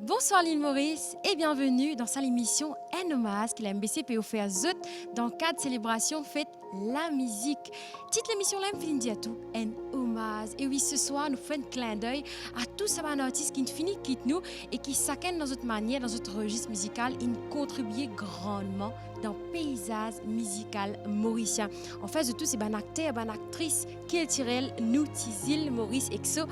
Bonsoir l'île Maurice et bienvenue dans sa émission Un hommage que la MBC peut offrir zut dans le cadre de célébration fête la musique. Titre l'émission là, me dit à tout un hommage. Et oui, ce soir, nous faisons un clin d'œil à tous ces artistes qui finissent quitte nous et qui chacun dans notre manière, dans notre registre musical, ils contribuent grandement dans le paysage musical mauricien. En fait, de tous ces acteurs, actrices culturelles, nous, Tizil, Maurice, Exo,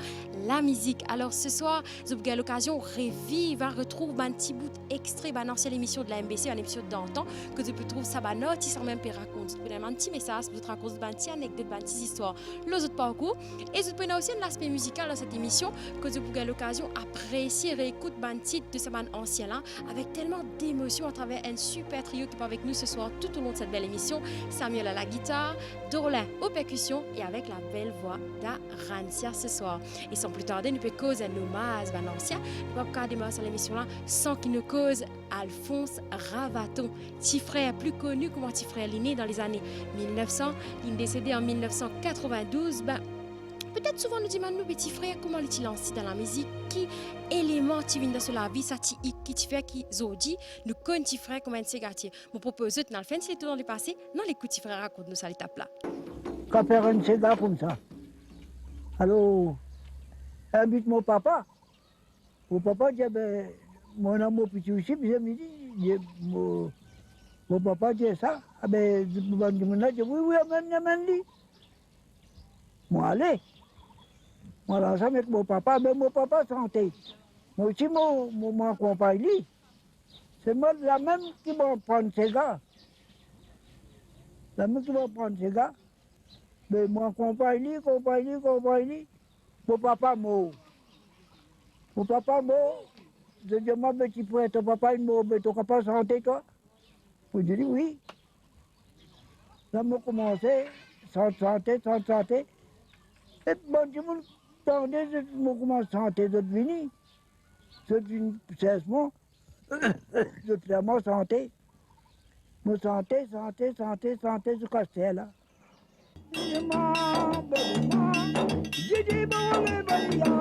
la musique. Alors ce soir, vous avez l'occasion de revivre, retrouver un petit bout extrait d'une ancienne émission de la MBC, une émission d'antan, que vous pouvez trouver ça, qui s'en même peut raconter. Vous pouvez un petit message, vous pouvez raconter une petite anecdote, une petite histoire, les autres parcours. Et vous pouvez aussi un aspect musical dans cette émission, que vous avez l'occasion d'apprécier, réécouter un titre de ce ancien là, avec tellement d'émotions à travers un super trio qui est avec nous ce soir tout au long de cette belle émission. Samuel à la guitare, Dorlin aux percussions et avec la belle voix d'Arancia ce soir. Et sans plus tarder, nous pouvons causer un hommage à l'ancien. Nous ne pouvons pas démarrer sur l'émission là sans qu'il nous cause Alphonse Ravaton, petit frère plus connu comme petit frère l'aîné dans les années 1900. Il est décédé en 1992. Peut-être souvent nous demandons, nous, petit frère, comment est-il lancé dans la musique, qui éléments qui viennent dans la vie, ça qui fait qui zodi, nous connaissons petit frère comment c'est gâté. Mon propose dans le fin, c'est tout dans le passé, non les petits frères racontent nous ça l'étape là. Quand faire un cigare comme ça. Alors, invite mon papa. Mon papa dit, mon amour petit aussi, puis je me dis, mon papa dit ça. Ah ben, je me dis, oui, amène-lui. Moi, allez. Moi, là, ça avec mon papa, mais mon papa santé. Moi aussi, mon compagne, c'est moi la même qui va prendre ses gars. La même qui va prendre ses gars. Mais mon compagne, mon papa mort. Mon papa mort. Je dis, moi, petit frère, ton papa est mort, mais ton papa santé, toi? Je dis, oui. Là, moi, commencé, sans santé. Et bon, je me attendais, je commence santé, je finis. Je finis 16 mois. Je fais vraiment santé. Mon santé, jusqu'à ce là. Didi bole baya,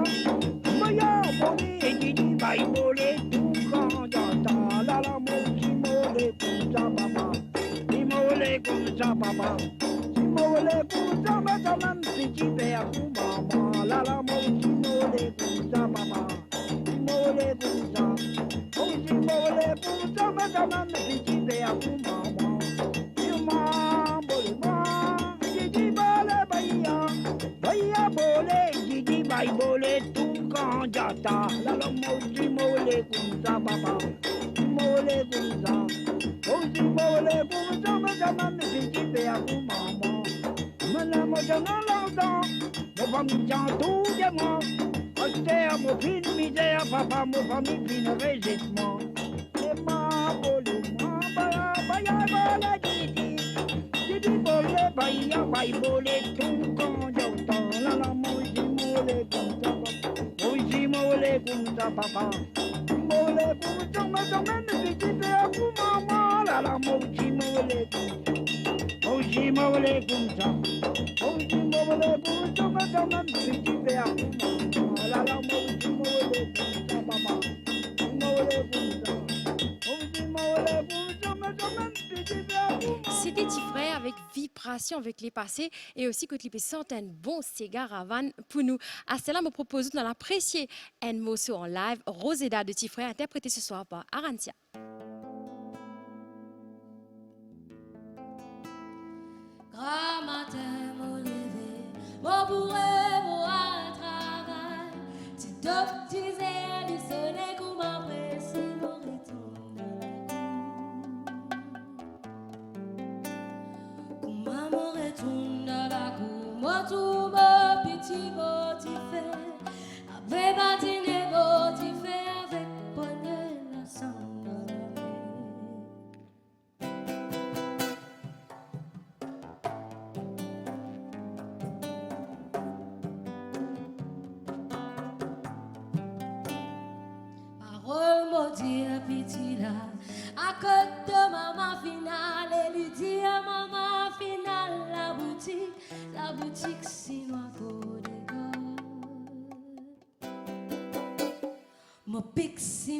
maya bole didi bai bole tuka jata la la mochi mole kuja baba, mole kuja baba, mole kuja baba man piji be akuma la la mochi mole kuja baba, mole kuja, mochi mole kuja baba man piji be akuma Bye bole tu kanjata la la moji mole kunza baba mole kunza moji mole kunza madama miji be aku mama mana moja na lauda mo fami jan tout de moi acheter mo fin misère papa mo fami fin rejetement et ma bole ma baya bala didi bole baya bole tu kanjata la la moji mole kunza papa mole kunza madama miji be aku mama la la moji mole kunza madama miji be aku mama la la moji mole kunza papa mole kunza madama miji be aku mama. C'était petit frère avec vibration avec les passés et aussi que tu peux sentir un bon cigare à vanne pour nous. À cela, me propose d'en apprécier un morceau en live, Roseda de petit frère, interprété ce soir par Arancia. Grand matin, mon lever, mon bourré, mon à travail. Tu t'optisais du soleil qu'on m'apprécie, mon retour de la cour. Maman retourne dans la cour, moi tout beau petit beau tu fais. Avec bâtine beau tu fais, avec bonheur la sang dans la parole maudit petit là, à côté de maman finale, et lui dit à maman finale, la boutique chinois pour des gars. Mon pixie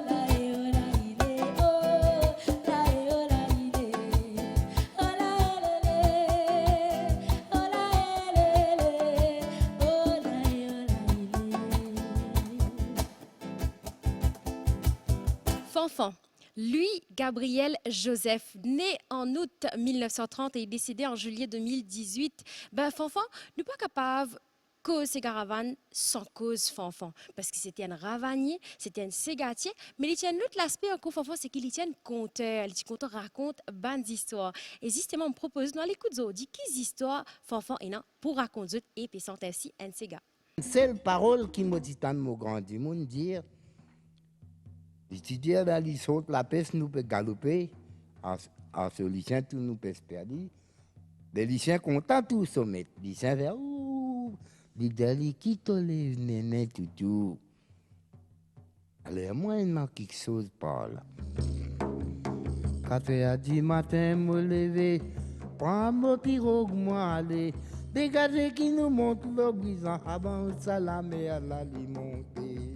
Fanfan. Lui, Gabriel Joseph, né en août 1930 et décédé en juillet 2018, Fanfan n'est pas capable cause ces caravanes sans cause Fanfan. Parce que c'était un ravanier, c'était un ségatier, mais il tient l'autre l'aspect encore Fanfan, c'est qu'il tient un conteur. Le conteur raconte bonnes histoires. Et justement, on me propose dans l'écoute d'Audi, quelles histoires Fanfan et non pour raconter et puis sont ainsi un ségat. C'est la parole qui me dit tant de grand du monde dire. Étudier la licence, la peste nous peut galoper, en ce lycée tout nous peut se perdre. Les lycéens contents tout sommet, les lycéens vers où, les qui te lève néné tout. Alors moi il m'a quelque chose par là. 4h du matin me lever, prends mon pirogue moi aller, dégager qui nous monte le brisant avant ça la mer la limonter.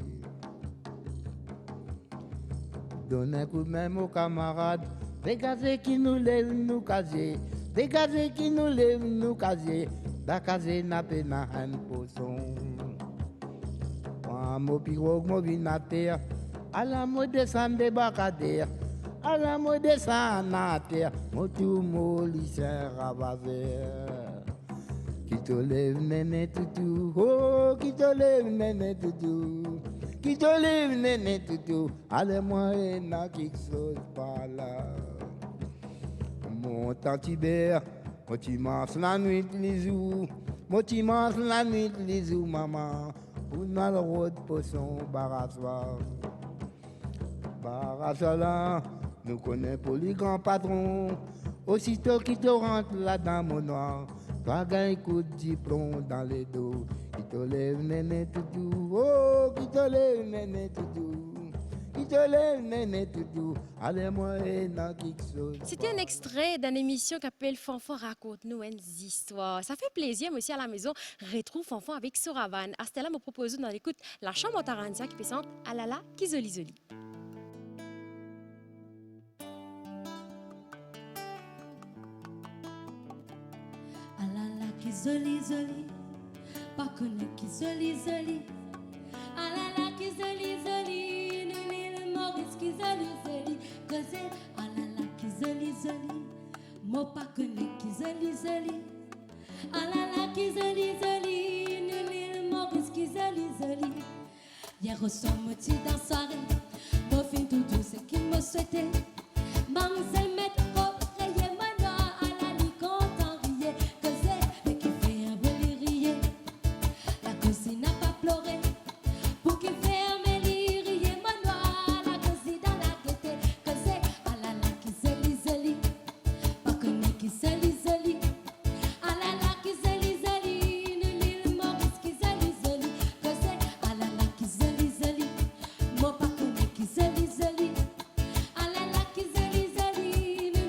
Donne un coup de main aux camarades, dégagez qui nous lève nous casier, dégagez qui nous lève nous casier, la casier n'a pas un poisson. Mon pirogue, mon vinateur, à la mode descend débarcadère, à la mode descend à terre, mon tout mon lycée ravavère. Qui te lève néné toutou, oh, qui te lève néné toutou. Qui te lève, néné, toutou, allez-moi, et n'a quelque chose par là. Mon tantibert, moi tu manges la nuit, les jours, moi tu manges la nuit, les jours, maman, pour mal rôde pour son barrasoir. Barrasoir, nous connaissons pour les grands patrons, aussitôt qui te rentre là-dedans, mon noir, toi, gagne coup de diplôme dans les dos. Qui te lève, néné, toutou, oh, qui te lève, néné, toutou, qui te lève, néné, toutou, allez-moi, et n'a quelque chose. C'était un extrait d'une émission qui s'appelle Fanfan raconte-nous une histoire. Ça fait plaisir, moi aussi, à la maison, retrouve Fanfan avec Soravan. À ce là me propose dans l'écoute la chambre Tarantia qui présente Alala qui zoli zoli. Alala qui zoli zoli, pas connu qui zoli zoli. Alala qui zoli zoli, nous l'île Maurice qui zoli zoli. Cause alala qui zoli zoli, moi pas connu qui zoli zoli. Alala qui zoli zoli, nous l'île Maurice qui zoli zoli. Hier au soir, moti dans soirée, mon fin tout doux, c'est qui me souhaitait. Mademoiselle mettre oreiller, mano, alali content rier. Cause mais qui fait un bon rier. La cousine n'a pas pleuré. Pour qui fait un méli rier, mano, la cousine dans la gaieté. Cause alala qui zoli zoli, pas connaît qui zoli zoli. Alala qui zoli zoli, nous l'île Maurice qui zoli zoli. Cause alala qui zoli zoli, moi pas connaît qui zoli zoli. Alala qui zoli zoli, nous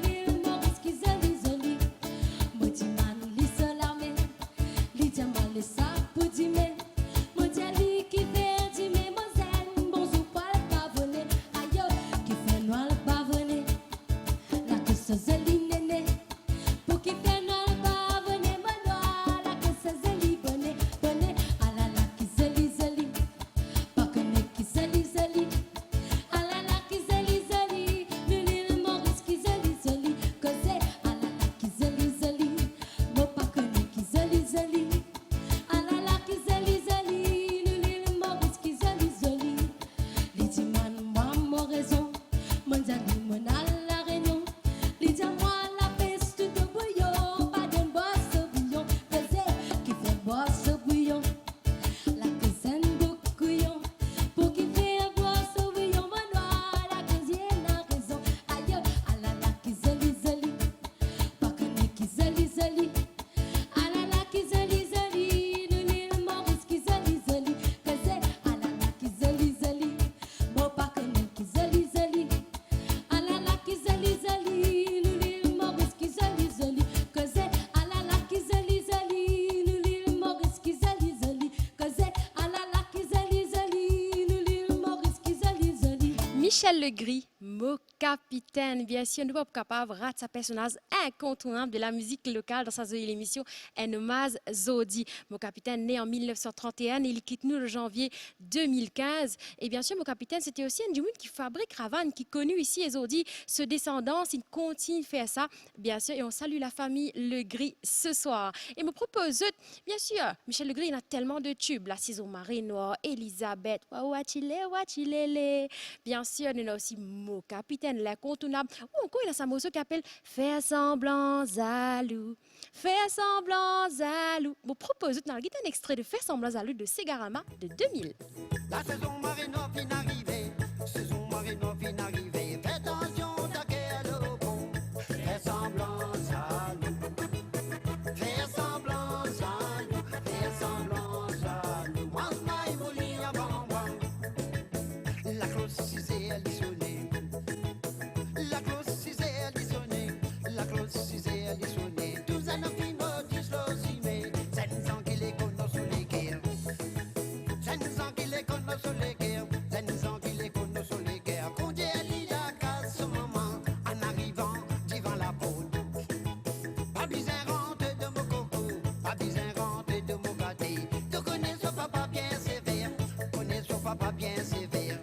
Michel Legris, mon capitaine. Bien sûr, nous ne sommes pas capables de rater sa personnage incontournable de la musique locale dans sa l'émission Enomaz Zodi. Mon capitaine, né en 1931, et il quitte nous le janvier 2015. Et bien sûr, mon capitaine, c'était aussi un du monde qui fabrique Ravane, qui est connu ici et Zodi. Ce descendant, il continue de faire ça, bien sûr. Et on salue la famille Legris ce soir. Et me propose, bien sûr, Michel Legris, il a tellement de tubes. La saison marée noire, Elisabeth, Wachilele. Bien sûr, il y a aussi mon capitaine, l'incontournable. Ou encore, il a sa morceau qui appelle Faire semblant Zalou. Faire semblant Zalou. Je propose un extrait de Faire semblant Zalou de Segarama de 2000. La saison marino fin arrivée, saison marino fin arrivée. Fais attention, t'as quel bon. Fais semblant Zalou. Fais semblant Zalou. Fais semblant Zalou. Moi, il voulait un bonbon. La cloche, c'est elle sonnée. La cloche, c'est elle sonnée. La cloche, c'est elle sonnée. Tous un film dislosimé. C'est nous en qui les connaissent sous les guerres. C'est nous en qui les connaissent sous les guerres. C'est nous en qui les connaissent sous les guerres. Qu'on dit elle y a qu'à ce moment. En arrivant devant la porte. Pas besoin rentre de mon coco. Pas besoin rentre de mon gâté. Tu connais son papa bien sévère. Connais son papa bien sévère.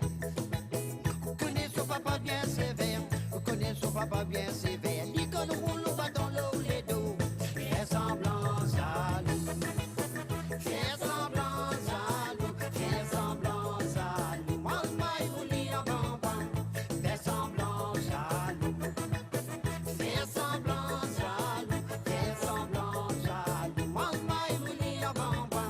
Connais son papa bien sévère. Connais son papa bien sévère. L'icône roule au bas dans l'eau les dos. Fais semblant Zalou. Fais semblant Zalou. Fais semblant Zalou. Moi, il voulait un bonbon. Fais semblant Zalou. Fais semblant Zalou. Fais semblant Zalou. Moi, il voulait un bonbon.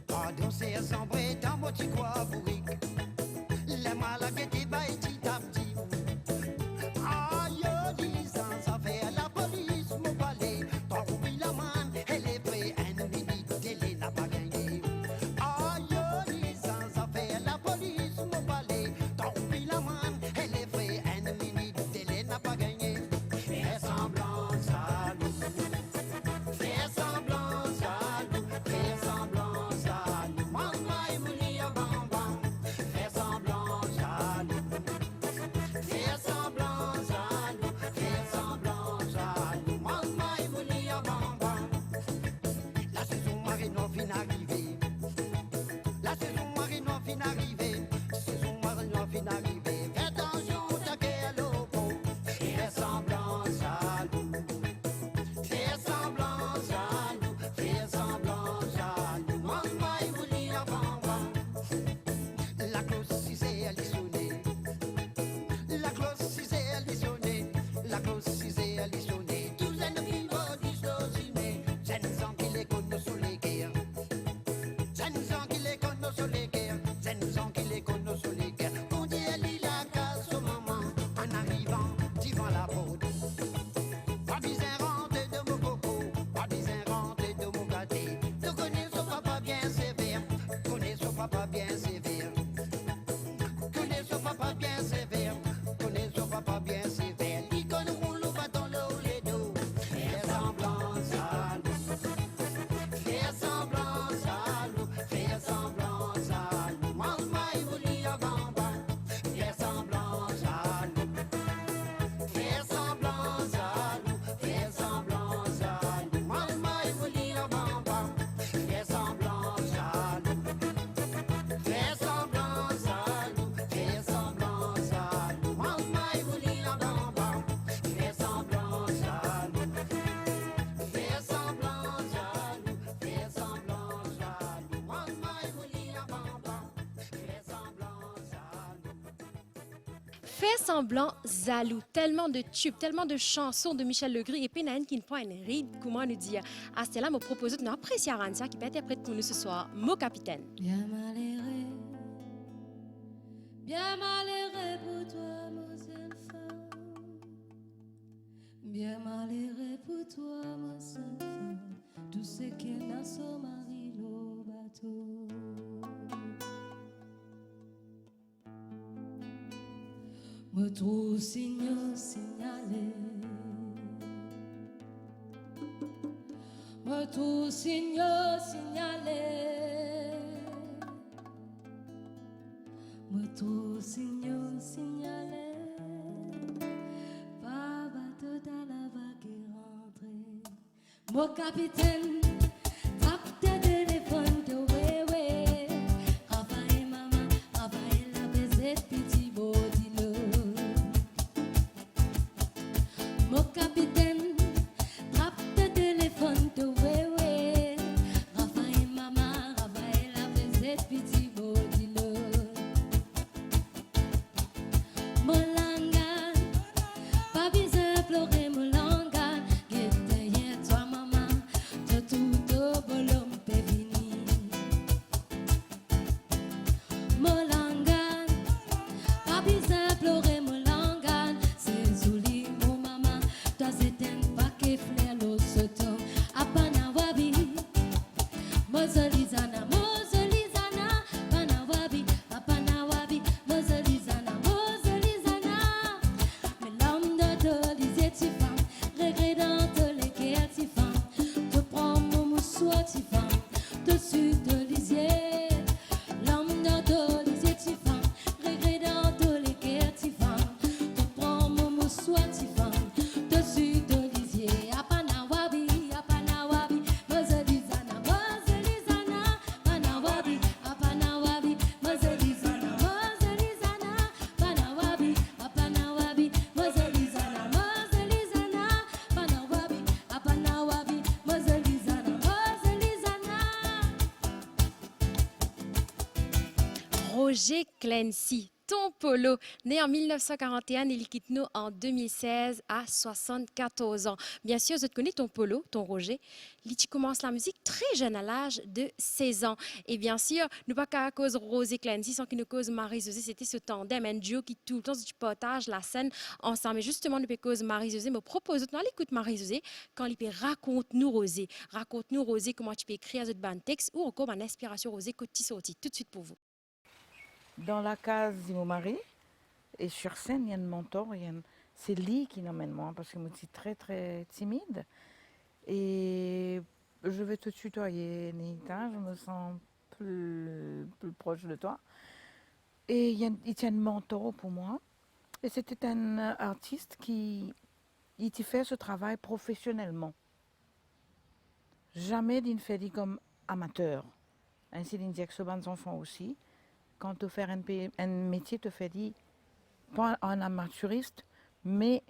Pardon, c'est assemblé dans mon petit quoi bourrique. Les malades qui baillent petit à petit. Aïe, disant, ça fait la police, mon palais. T'as oublié la main, elle est prête, une minute, elle n'a pas gagné. Aïe, disant, ça fait la police, mon palais. T'as oublié la main, elle est prête, une minute, elle n'a pas gagné. Fais semblant, Zalou. Fais semblant, Zalou. Fais semblant, Zalou. Maman, il voulait un bonbon. Fais semblant, Zalou. Fais semblant, Zalou. Fais semblant, Zalou. Maman, il voulait un bonbon. La saison marino fin arrivée. La saison marino fin arrivée. Saison marino fin arrivée. Fais attention, t'as quel beau. Fais semblant, Zalou. Fais semblant, Zalou. Fais semblant, Zalou. Maman, il voulait un bonbon. La cloche, c'est elle sonnée. La cloche, c'est elle sonnée. La cloche, c'est elle sonnée. Tous un film dislosimé. C'est nous en qui les connaissent sous les guerres. C'est nous en qui les connaissent sous les guerres. C'est nous en qui les connaissent sous les guerres. On dit elle y la casse au moment. En arrivant devant la porte. Pas besoin rentre de mon coco. Pas besoin rentre de mon gâté. Tu connais son papa bien sévère. Connais son papa bien sévère. Connais son papa bien sévère. Connais son papa bien sévère. L'icône roule au bas dans l'eau les dos. Fais semblant, Zalou. Fais semblant, Zalou. Fais semblant, Zalou. Maman, il voulait un bonbon. Fais semblant, Zalou. Fais semblant, Zalou. Fais semblant, Zalou. Maman, il voulait un bonbon. Fais semblant, Zalou. Fais semblant, Zalou. Fais semblant, Zalou. Maman, il voulait un bonbon. Fais semblant, Zalou. Fais semblant, Zalou. Fais semblant, Zalou. Maman, il voulait un bonbon. Fais semblant, Zalou. Fais semblant Zalou. Tellement de tubes, tellement de chansons de Michel Legris et Pénaine qui ne prend une ride, comment nous dire. À cela, me propose de nous apprécier Aranza qui peut interpréter pour nous ce soir, mon capitaine. Bien malheureux, Bien malheureux pour toi, mon enfant. Bien malheureux pour toi, mon enfant. Tout ce qui n'a son mari, le bateau. Me trouve signaux signalé. Me trouve signaux signalé. Me trouve signaux signalé. Pas bateau dans la vague est rentré. Mon capitaine, tape tes téléphones de ouais. Raphaël maman, Raphaël a baisé petit beau dis-le. Mon capitaine, tape tes téléphones de ouais. Raphaël maman, Raphaël a baisé petit beau dis-le. Mon langage, pas besoin de pleurer mon langage. Guette derrière toi maman, de tout au bolom peut venir. Mon langage, pas besoin de pleurer mon langage. C'est joli mon maman, toi c'est un paquet fleur l'eau se tombe. Apanawabi, Mozolizana, Mozolizana, Panawabi, Apanawabi, Mozolizana, Mozolizana. Mais l'homme de Dolizé, tu femme, regret dans tous les guerres, tu femme. Te prends mon moussoir, tu femme, dessus de lisier. L'homme de Dolizé, tu femme, regret dans tous les guerres, tu femme. Te prends mon moussoir, tu femme, dessus de lisier. Apanawabi, Apanawabi, Mozolizana, Mozolizana, Panawabi, Apanawabi, Mozolizana, Mozolizana, Panawabi, Apanawabi, Mozolizana, Mozolizana, Panawabi, Apanawabi, Mozolizana, Mozolizana. Roger Clancy, Ton Polo, né en 1941 et il quitte nous en 2016 à 74 ans. Bien sûr, vous connaissez Ton Polo, Ton Roger. Il commence la musique très jeune, à l'âge de 16 ans. Et bien sûr, nous pas qu'à cause Roger Clancy, sans qu'il nous cause Marie-Josée, c'était ce tandem, un duo qui tout le temps du partage la scène ensemble. Et justement, nous cause Marie-Josée me propose maintenant l'écoute Marie-Josée quand il peut raconte-nous Rosé. Raconte-nous Rosé comment tu peux écrire ce band texte ou encore une inspiration Rosé que tu sorti tout de suite pour vous. Dans la case de mon mari, et sur scène, il y a un mentor, c'est lui qui m'emmène moi, parce que je suis très très timide. Et je vais te tutoyer, Nita, je me sens plus proche de toi. Et il tient un mentor pour moi. Et c'était un artiste qui fait ce travail professionnellement. Jamais il ne fait dit comme amateur. Ainsi, il dit que ce banc enfants aussi. Quand tu fais un métier, tu fais dit, pas en amateuriste, mais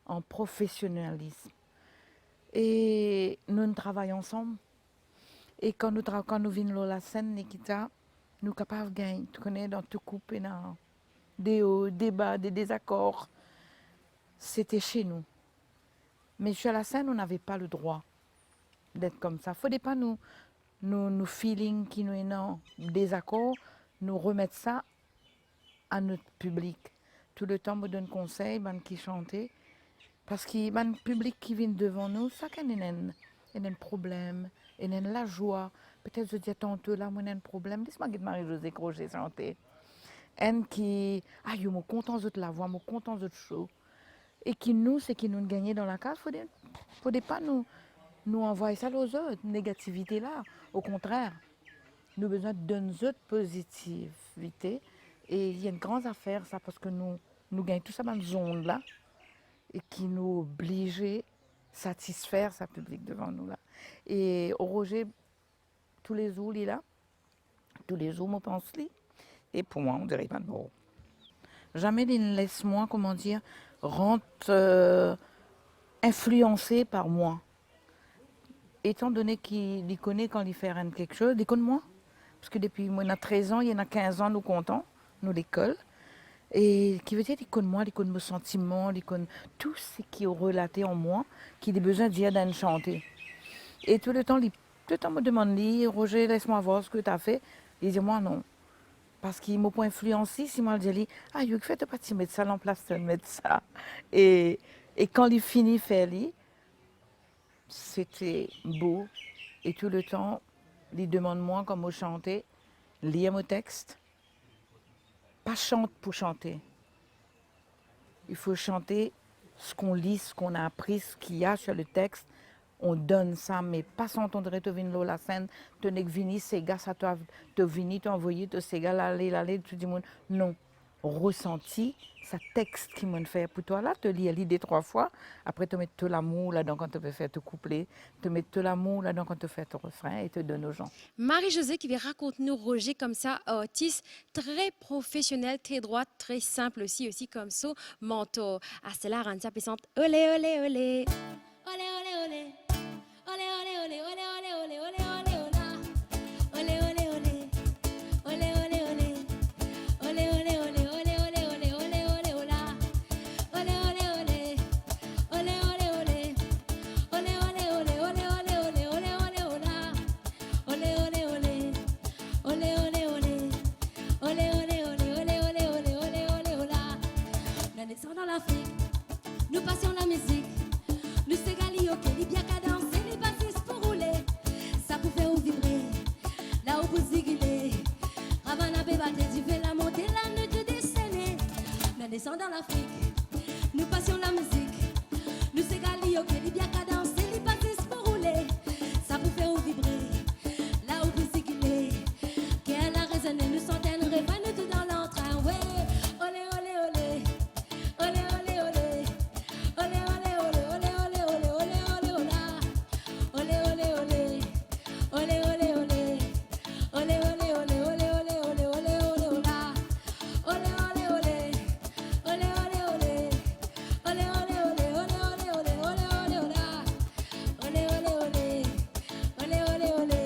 en professionnalisme. Et nous travaillons ensemble. Et quand nous venons la scène, Nikita, nous sommes capables de gagner. Tu connais, dans tout coupe et dans des hauts, des bas, des désaccords. C'était chez nous. Mais sur la scène, on n'avait pas le droit d'être comme ça. Il ne faudrait pas nous feeling qui nous est dans désaccord, nous remettre ça à notre public. Tout le temps, me donne conseil, ben qui chantait, parce que ben public qui vient devant nous, ça qu'il y a un problème, il y a la joie. Peut-être je dis tantôt là, moi j'ai un problème. Laisse-moi que Marie-Josée Crochet chanter. En qui, je suis content de la voix, je suis content de show. Et qui nous, c'est qui nous gagnons dans la case, il ne faut pas nous envoyer ça aux autres, négativité là. Au contraire. Nous avons besoin d'une autre positivité. Et il y a une grande affaire, ça, parce que nous gagnons tout ça dans une zone là, et qui nous oblige à satisfaire sa public devant nous là. Et au Roger, tous les jours, il est là. Tous les jours, je pense lui. Et pour moi, on dirait pas de bon. Jamais il ne laisse moi, comment dire, rentre influencé par moi. Étant donné qu'il connaît quand il fait quelque chose, il connaît moi. Parce que depuis moi, il a 13 ans, il y en a 15 ans, nous comptons, nous l'école. Et qui veut dire, il connaît moi, il connaît mes sentiments, il connaît tout ce qui est relaté en moi, qu'il a besoin de dire dans chanter. Et tout le temps me demande, Roger, laisse-moi voir ce que tu as fait. Il dit, moi non. Parce qu'il m'a pas influencé, si moi je dis, ah, il fait pas de mettre ça en place, de mettre ça. Et quand il finit de faire, c'était beau. Et tout le temps, il demande moi comment chanter, lire mon texte. Pas chante pour chanter. Il faut chanter ce qu'on lit, ce qu'on a appris, ce qu'il y a sur le texte. On donne ça, mais pas s'entendre te venir la scène, te nek vini, ces gars, ça te vini, t'envoyer, te ces gars, l'aller, tout le monde. Non. Ressenti, ça texte qui m'en fait pour toi là, te lire l'idée 3 fois, après te mettre tout l'amour là-dedans quand tu peux faire te coupler, te mettre tout l'amour là-dedans quand tu fais ton refrain et te donne aux gens. Marie-Josée qui va raconter nous Roger comme ça, artiste très professionnel, très droit, très simple aussi comme ça, mentor. À cela, Rantia Pessante, olé, olé, olé. Olé, olé, olé. Olé, olé, olé, olé, olé, olé, olé, olé, ola. Olé, olé, olé. Olé, olé, olé. Olé, olé, olé, olé, olé, olé, olé, olé, ola. Olé, olé, olé. Olé, olé, olé. Olé, olé, olé, olé, olé, olé, olé, olé, ola. Olé, olé, olé. Olé, olé, olé. Olé, olé, olé, olé, olé, olé, olé, olé, ola. La naissance dans l'Afrique, nous passions la musique. Nous ségalio qui est bien qu'à danser, les bassistes pour rouler. Ça pouvait où vibrer, là où vous ziguler. Ravana bébaté, tu fais la montée, la nuit de décennie. La naissance dans l'Afrique, nous passions la musique. Nous ségalio qui est bien qu'à danser, les bassistes pour rouler. Ça pouvait où vibrer, là où vous ziguler. Qu'elle a résonné, nous centaines rêvent, nous tout dans l'entrain, ouais. Olé, olé, olé. Olé, olé, olé. Olé, olé, olé, olé, olé, olé, olé, olé, ola. Olé, olé, olé. Olé, olé, olé. Olé, olé, olé, olé, olé, olé, olé, olé, ola. Olé, olé, olé. Olé, olé, olé. Olé, olé, olé, olé, olé, olé, olé, olé, ola. Olé, olé, olé. Olé, olé, olé.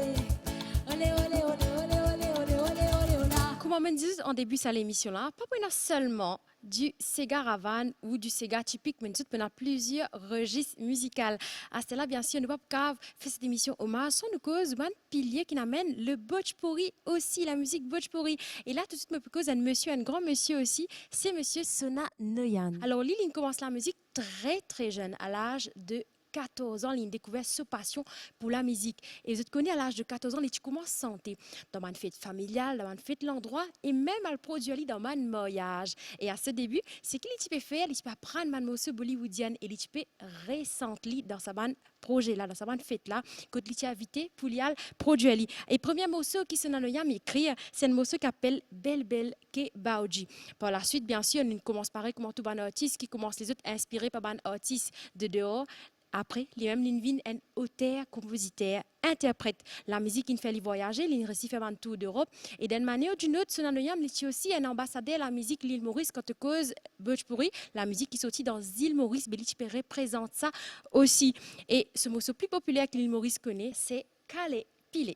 Olé, olé, olé, olé, olé, olé, olé, olé, ola. Comme on me disait en début de l'émission là, pas pour seulement du Sega Ravan ou du Sega typique, mais nous avons plusieurs registres musicaux. À cela, bien sûr, nous ne pouvons pas faire cette émission hommage sans nous cause un pilier qui amène le Bhojpuri aussi, la musique Bhojpuri. Et là, tout de suite, me cause un monsieur, un grand monsieur aussi, c'est monsieur Sona Noyan. Alors, lui, il commence la musique très, très jeune, à l'âge de 14 ans, il a découvert sa passion pour la musique. Et vous connaissez à l'âge de 14 ans, il commence à chanter dans une fête familiale, dans une fête l'endroit, et même à le produire dans un mariage. Et à ce début, c'est qu'il peut faire, il peut apprendre un morceau bollywoodien et il peut récenter dans sa bande projet là, dans sa bande fête là, que il a invité pour lui produire. Et le premier morceau qui se nomme écrit, c'est un morceau qui s'appelle Bel Bel Ke Baoji. Par la suite, bien sûr, on commence pareil comme tout un artiste qui commence les autres inspirés par un artiste de dehors. Après, il y a même un auteur, compositeur, interprète. La musique, il fait voyager, il réussit à faire un tour d'Europe. Et d'une manière ou d'une autre, Sona Noyan est aussi un ambassadeur de la musique l'île Maurice quand tu cause Bhojpuri. La musique qui sortit dans l'île Maurice, il représente ça aussi. Et ce morceau plus populaire que l'île Maurice connaît, c'est Kale Pile.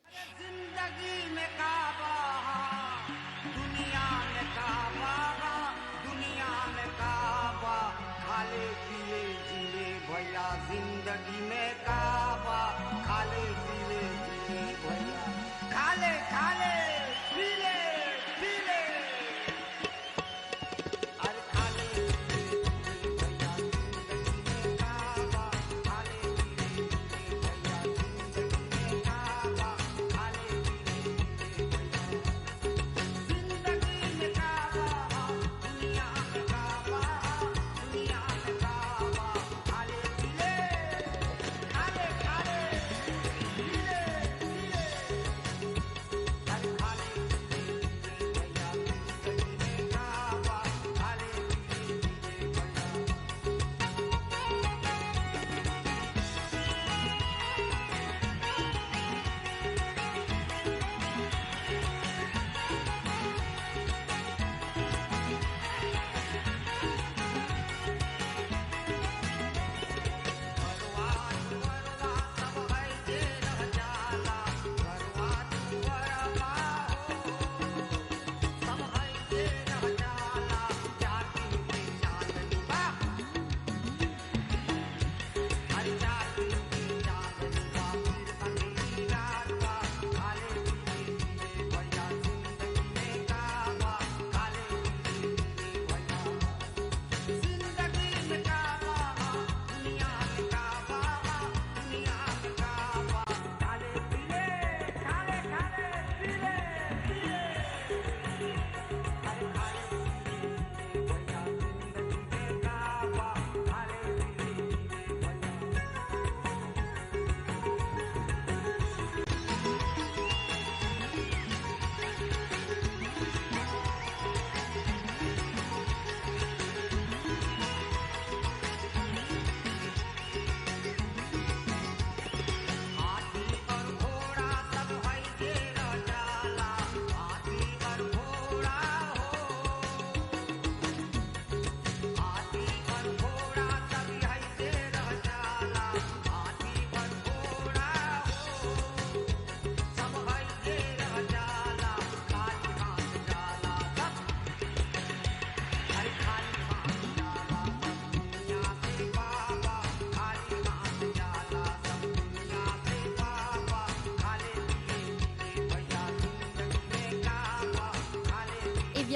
जिंदगी में काबा खाले पीले पीले भैया खाले खाले पीले पीले अरे खाले पीले भैया जिंदगी में काबा खाले पीले भैया जिंदगी में काबा खाले पीले जिंदगी में काबा दुनिया में काबा दुनिया में काबा खाले पीले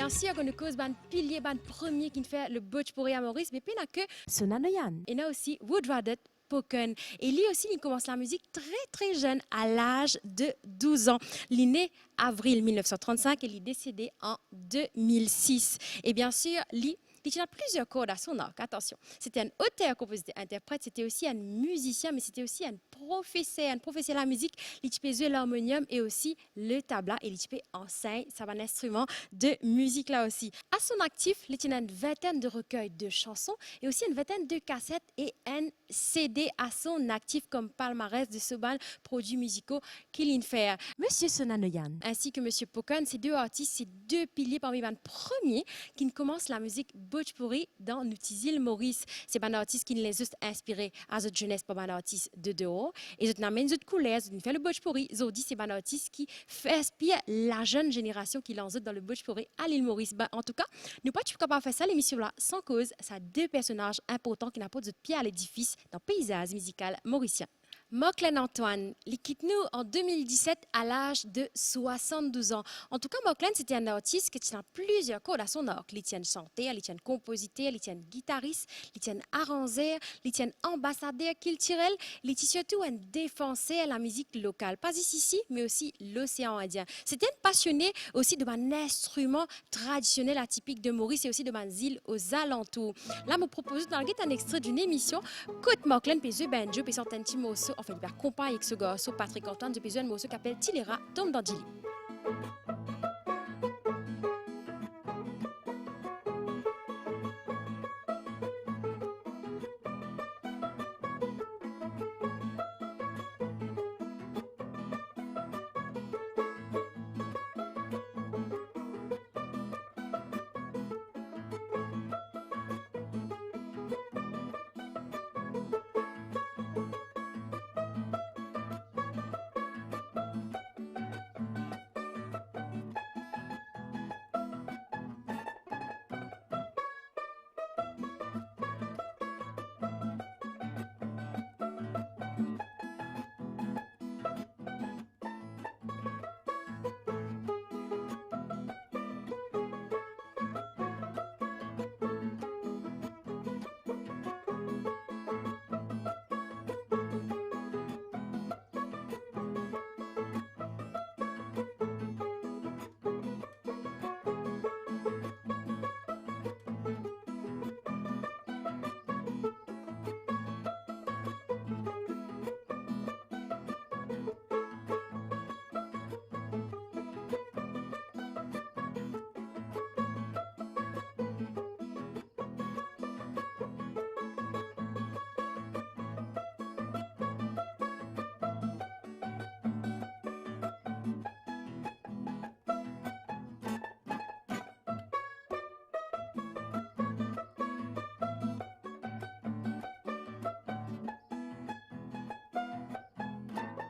bien sûr, qu'on nous cause ban pilier, ban premier qui fait le butch pour à Maurice, mais puis il n'a que Sonanoyan. et il y a aussi Woodradit Poken. Et lui aussi, il commence la musique très très jeune, à l'âge de 12 ans. Il est né avril 1935 et il est décédé en 2006. Et bien sûr, lui, il a plusieurs cordes à son arc. Attention, c'était un auteur, compositeur, interprète, c'était aussi un musicien, mais c'était aussi un professeur de la musique. Il peut jouer l'harmonium et aussi le tabla. Et il peut enseigner, ça va un instrument de musique là aussi. À son actif, il a une vingtaine de recueils de chansons et aussi une vingtaine de cassettes et un CD à son actif comme palmarès de ce bal produits musicaux qu'il fait. Monsieur Sonanoyan. Ainsi que Monsieur Poken, ces deux artistes, ces deux piliers parmi les premiers qui commencent la musique butch pourri dans Nutizil Maurice. C'est un artiste qui les juste inspiré à cette jeunesse par un artiste de dehors et je n'amène cette couleur, je fait le butch pourri. Zodi, c'est un artiste qui fait inspirer la jeune génération qui lance dans le butch pourri à l'île Maurice. Ben, en tout cas, nous pas capable de faire ça l'émission là sans cause. Ça a deux personnages importants qui n'apportent de pied à l'édifice dans le paysage musical mauricien. Mauclain Antoine, il quitte nous en 2017 à l'âge de 72 ans. En tout cas, Mauclain, c'était un artiste qui tient plusieurs cordes à son arc. Il tient chanteur, il tient compositeur, il tient guitariste, il tient arrangeur, il tient ambassadeur culturel, il tient surtout un défenseur de la musique locale. Pas ici, mais aussi l'océan Indien. C'était un passionné aussi de un instrument traditionnel atypique de Maurice et aussi de man îles aux alentours. Là, je me propose un extrait d'une émission Côte Mauclain, puis The Banjo, puis certains petits morceaux. Enfin, il accompagne avec ce garçon, Patrick Antoine, depuis un morceau qui s'appelle Tilera, Tom Dandili.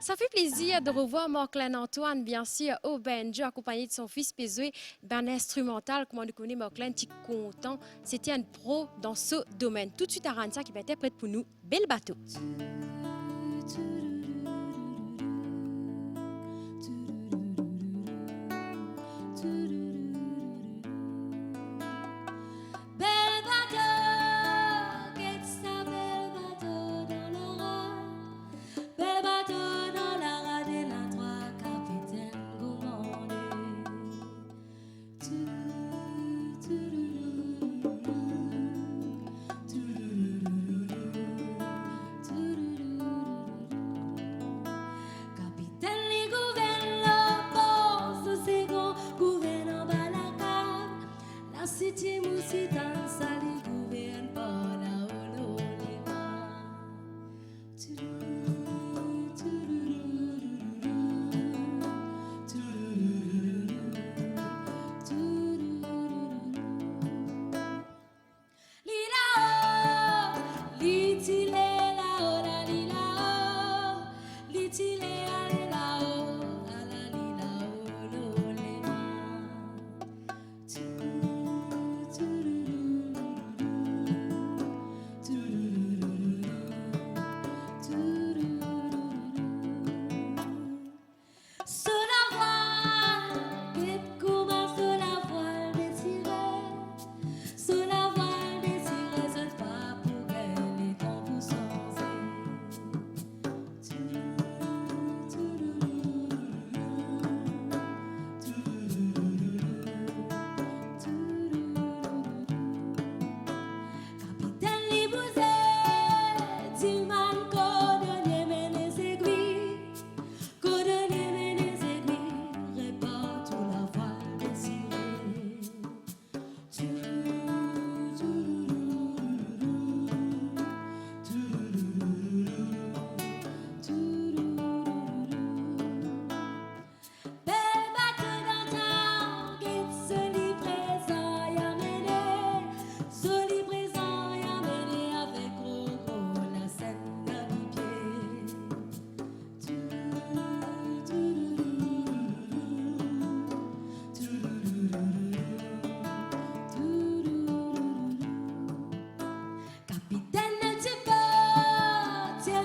Ça fait plaisir de revoir Mauclain Antoine, bien sûr, au banjo, accompagné de son fils Pézoué, ben instrumental, comment on connaît Mauclain, tu content. C'était un pro dans ce domaine. Tout de suite à Rantia qui va interpréter pour nous Bel Bateau. To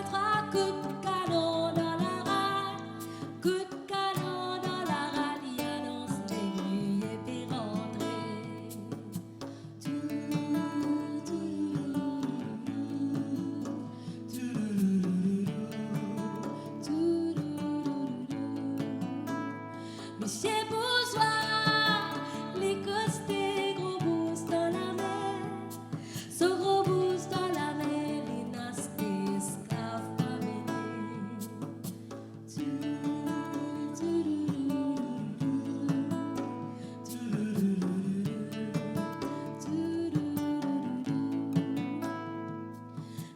trois coups de canon dans la rade. Coup de canon dans la rade, il annonce les et puis rentrer. Monsieur bourgeois, les costés, gros bouses dans la mer. Ce gros bouses dans la mer, les nastés, esclaves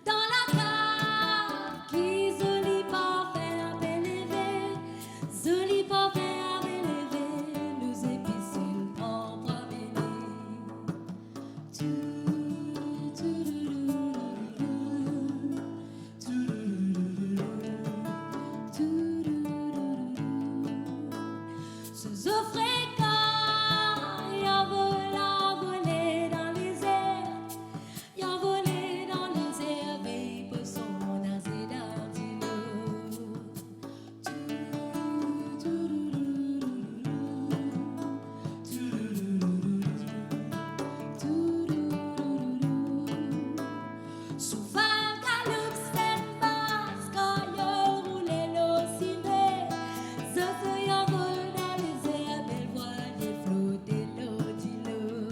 dans la cave, qui joli parfait à élevé, joli parfait à élevé, nous épicés en promener. Sous eau fréquent, y a volé dans les airs, y a volé dans les airs, veille pour son assez d'ardino. Souvent galope cette basse quand yo roule l'ocimé. Je fais un vol dans les airs, belle voile flotter l'eau d'îlot.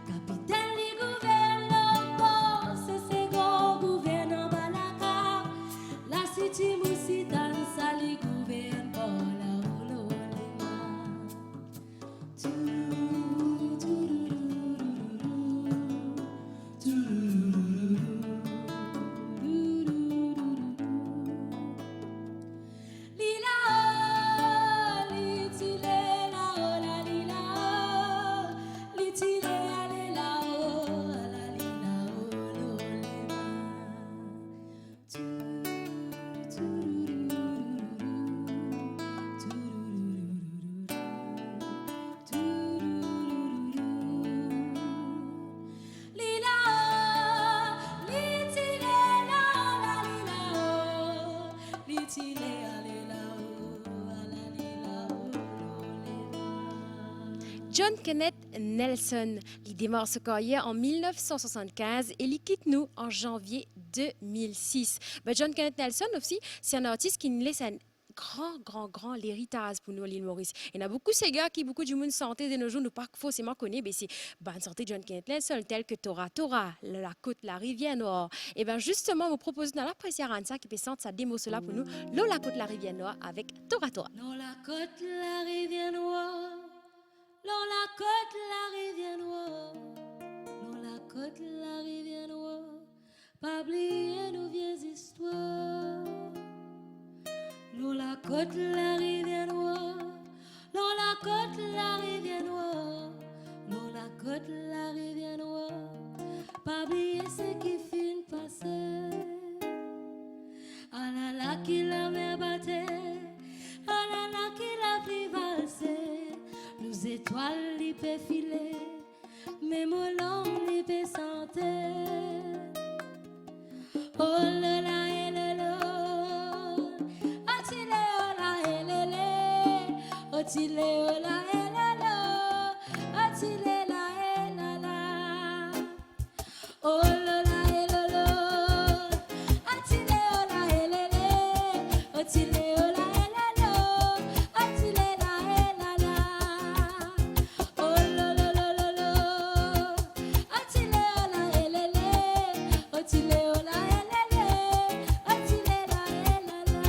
Capitaine les gouvernements, c'est gros gouvernant Balaka. La city mousitane, ça les gouverne par la John Kenneth Nelson, il démarre ce carrière en 1975 et il quitte nous en janvier 2006. Ben John Kenneth Nelson aussi, c'est un artiste qui nous laisse un grand l'héritage pour nous, l'île Maurice. Il y en a beaucoup ces gars qui, beaucoup du monde santé de nos jours, nous pas forcément connaît, mais c'est bonne santé John Kenneth Nelson, tel que Tora, la côte, la rivière Noire. Et bien justement, vous proposons dans la presse Aranza qui peut sentir sa démo cela pour nous, la côte, la rivière Noire avec Tora. Dans la côte, la rivière noire. Dans la côte, la rivière noire. Dans la côte, la rivière noire. Pas oublier nos vieilles histoires. Dans la côte, la rivière noire. Dans la côte, la rivière noire. Dans la côte, la rivière noire. Pas oublier ce qui finit passer. Ah là là, qui la mer battait. Ah là là, qui la pluie valsait. Nos étoiles, les peut filer. Mes mollons, les peut sentir. Oh là là, et là là. Otile, oh là, et là là. Otile, oh là, et là là. Otile, là, et là là. Oh là là, et là là. Otile, oh là, et là là. Otile, oh là, et là là. Otile, là, et là là. Oh là là là là là. Otile, oh là, et là là. Otile, oh là, et là là. Otile, là, et là là.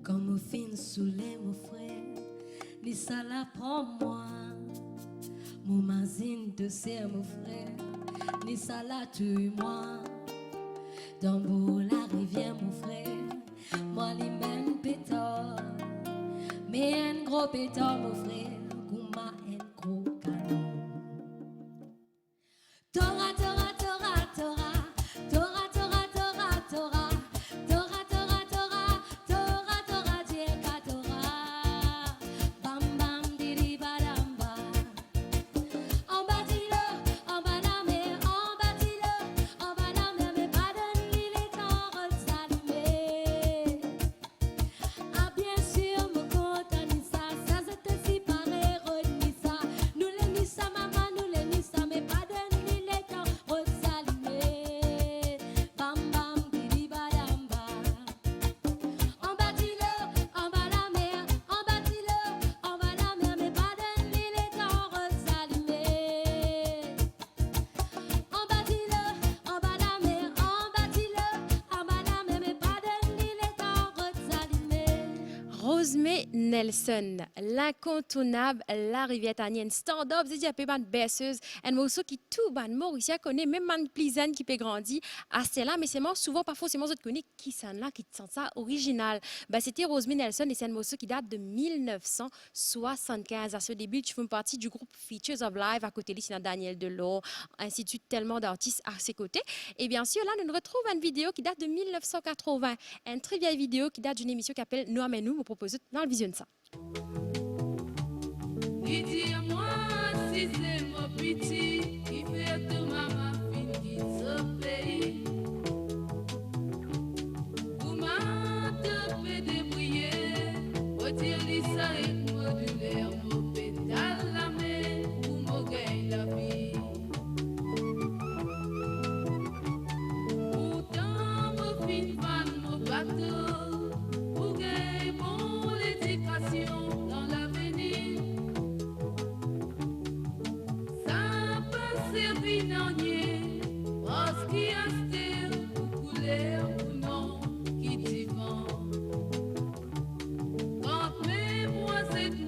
Comme au fin soulé, mon frère, les salas prends moi. Mon mazine de serre, mon frère, les salas tue-moi. Dans beau la rivière, mon frère, moi les mêmes pétards. Mais un gros pétard, mon frère, gouma un gros canon. Tora, tora, tora, tora, tora, tora, tora, tora, tora, Rosemary Nelson, l'incontournable La Rivière Tanienne, stand-up, c'est déjà ban berceuse, un morceau qui tout ban Mauricia connaît, même man plisan qui peut grandir à celle-là, mais c'est moi souvent parfois c'est moi autres connais qui sont là, qui sent ça original. Bah, c'était Rosemary Nelson et c'est un morceau qui date de 1975. À ce début, tu fais partie du groupe Features of Life à côté de Daniel Delors, ainsi de suite, tellement d'artistes à ses côtés. Et bien sûr, là, nous retrouvons une vidéo qui date de 1980, une très vieille vidéo qui date d'une émission qui s'appelle Nous et nous, me propose dans le vision de ça. Dis-moi si c'est mon petit qui fait tout maman fine qui se paye. Comment te fait débrouiller, retire ça et modulaire, mon pétale la main, ou mon gain la vie. Pourtant, mon fine fan, mon bateau. Dans l'avenir, ça peut servir d'anier, parce qu'il y a style ou couleur ou non qui t'y vend. Rentrez-moi,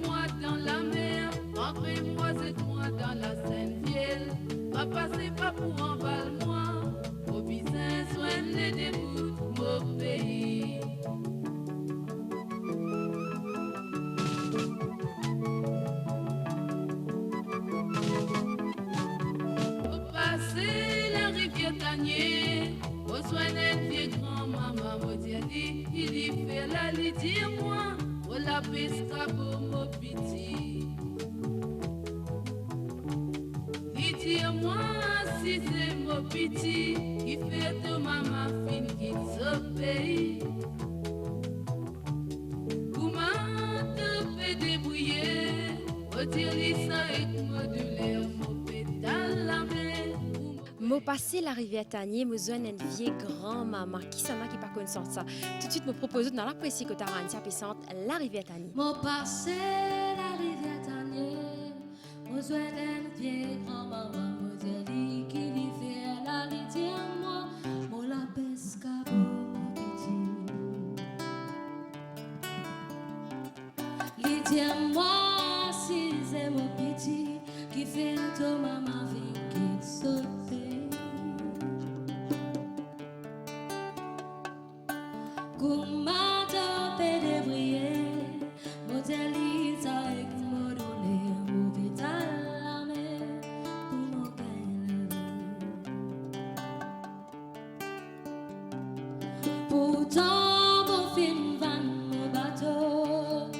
moi dans la mer, rentrez-moi, moi dans la Sainte-Ville, pas passer pas pour en val-moi, au business, soigne les débuts, mon pays. Au soin d'un vieux grand-maman, il y fait la lit, dis-moi, oh la pesca pour mon petit. Dis-moi si c'est mon petit qui fait de maman fine qui se paye. Comment te fait débrouiller, retire ça et modulaire, mon pétale la main. Mo passé la rivière Tanier, me zone une vieille grand-maman qui s'en a qui pas connaissant ça. Tout de suite me propose dans la précise que Tarantia puissante la rivière Tanier. Mo passé la rivière Tanier, mo zone une vieille grand-maman, mo dit qui lui fait la litière moi, mo la pesca pour mon petit. Litière moi si c'est mon petit qui fait tout maman vie qui saute. Comment te fait débrier, modélisa et modulé, mon vital la mer, pour mon gain. Pourtant, mon film van mon bateau,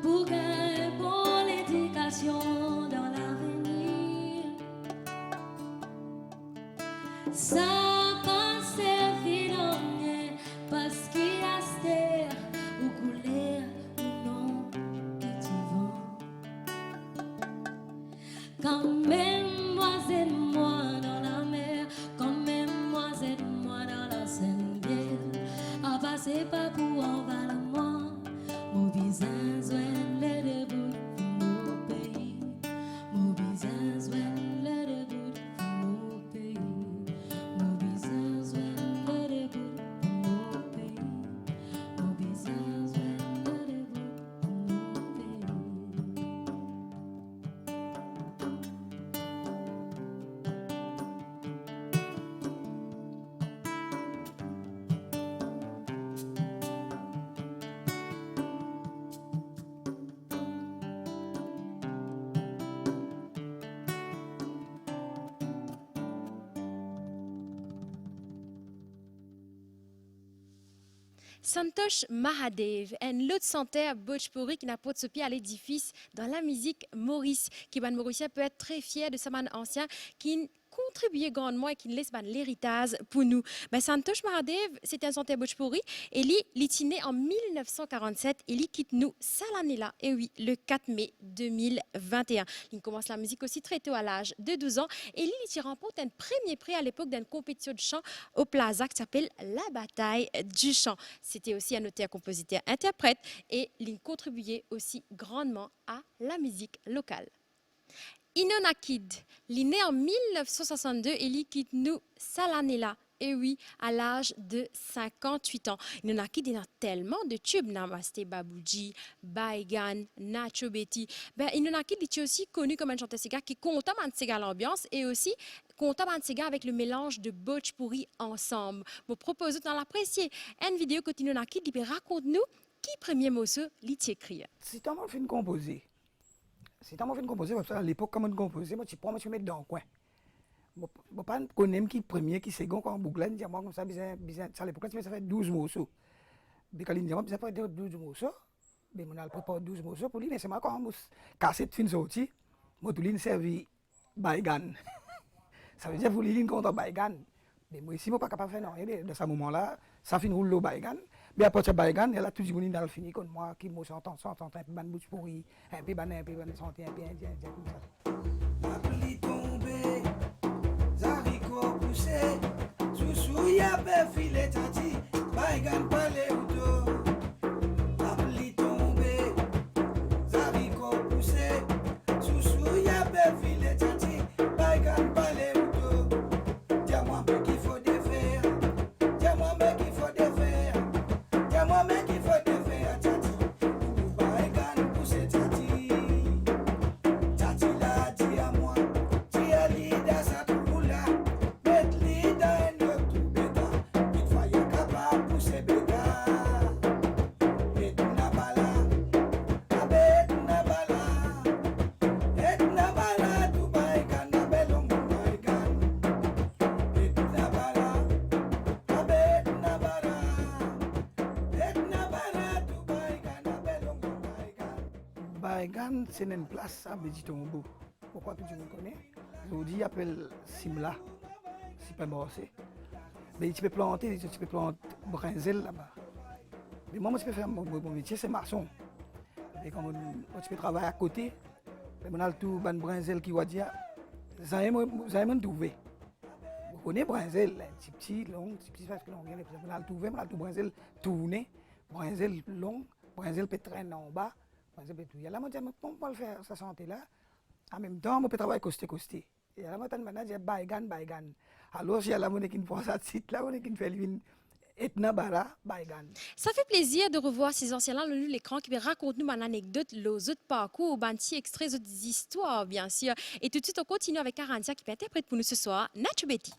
pour gagner pour l'éducation dans l'avenir. Ça pas servir dans rien, parce qu'il y a terre ou couleur ou non qui t'y vend. Quand même moi dans la mer, quand même moi dans la Sainte-Ville, à passer pas pour en val moi, mon visage les débouts de mon pays, mon visage les débouts de mon pays, mon visage les débouts de mon pays, mon visage les débouts de mon pays. Santosh Mahadev, un autre chanteur Bhojpuri qui n'a pas de ce pied à l'édifice dans la musique Maurice, qui ban Mauricien peut être très fier de sa man ancien qui contribué grandement et qui laisse l'héritage pour nous. Ben, Santosh Mahadev, c'est un chanteur Bhojpuri et il est né en 1947 et il quitte nous ça l'année-là, et oui, le 4 mai 2021. Il commence la musique aussi très tôt à l'âge de 12 ans et il remporte un premier prix à l'époque d'une compétition de chant au Plaza qui s'appelle La Bataille du Chant. C'était aussi un auteur, compositeur, interprète et il contribuait aussi grandement à la musique locale. Inona Kid, il est né en 1962 et il quitte nous ça l'année-là. Et oui, à l'âge de 58 ans. Il y en a qui ont tellement de tubes, Namaste Babouji, Baigan, Nacho Betty. Ben, il y en a qui sont aussi connu comme un chanteur cigare qui compte à l'ambiance et aussi compte à avec le mélange de butch pourri ensemble. Vous proposez dans l'apprécier une vidéo que tu nous as qui raconte-nous qui premier mot ce écrit. Si tu m'as fait composer, parce qu'à l'époque, quand on composait, moi, tu prends, moi, tu mets dans le coin. Je ne pas connaître qui premier, qui second, quand on boucle, je dis, moi, comme ça, à l'époque, ça fait 12 morceaux. Mais quand il dit, moi, ça fait 12 morceaux, mais on a préparé 12 morceaux pour lui, mais c'est moi, quand on cassette fin sorti, moi, tout lui, servi Baigan. Ça veut dire que vous lui contre Baigan. Mais moi, ici, je ne suis pas capable de faire rien de ce moment-là. Ça finit rouler le Baigan. Mais à partir de Baigan, elle a toujours dit dans le fini comme moi, qui m'a s'entend, un peu de bouche pourrie, un peu de santé, un peu indien, comme ça. La pluie tombée, Zarico poussé, sous y'a filé tati, Baigan palais ou dos. La pluie tombée, Zarico poussé, sous y'a filé tati, Baigan palais ou dos. Dis-moi, mais qu'il faut défaire, dis-moi, mais qu'il faut défaire, dis-moi, mais qu'il faut défaire, tati. Baigan poussé tati, tati l'a dit à moi, tu es leader, ça tout roule là, mettre leader et ne tout bêta, il faut y capable pousser bêta. Et tout n'a pas là, abe tout n'a pas là, et tout n'a pas là, tout Baigan, abe long Baigan. Et tout n'a pas là, abe tout n'a pas là, et tout n'a pas là, tout Baigan, abe long Baigan. Baigan, c'est une place à Béditombo. Pourquoi que tu me connais? Aujourd'hui, il appelle Simla, Supermarché. Mais tu peux planter brinzel là-bas. Mais moi, je peux faire mon métier, c'est maçon. Et quand tu peux travailler à côté, on a tout ban brinzel qui va dire, ça y est, trouvé. Vous connaissez brinzel, petit, long, petit, parce que l'on vient, on a tout brinzel tourné, brinzel long, brinzel peut traîner en bas, brinzel peut tout. Et là, moi, je dis, on peut le faire, sa santé là. En même temps, on peut travailler costé. Et là, maintenant, je dis, Baigan. Alors, si la monnaie qui pense à ce site là, on est qui fait l'une. Etna bara Baigan. Ça fait plaisir de revoir ces anciens-là sur l'écran qui racontent nous une anecdote, les autres parcours, un petit extrait des histoires, bien sûr. Et tout de suite, on continue avec Arantia qui interprète pour nous ce soir, Nacho Betty.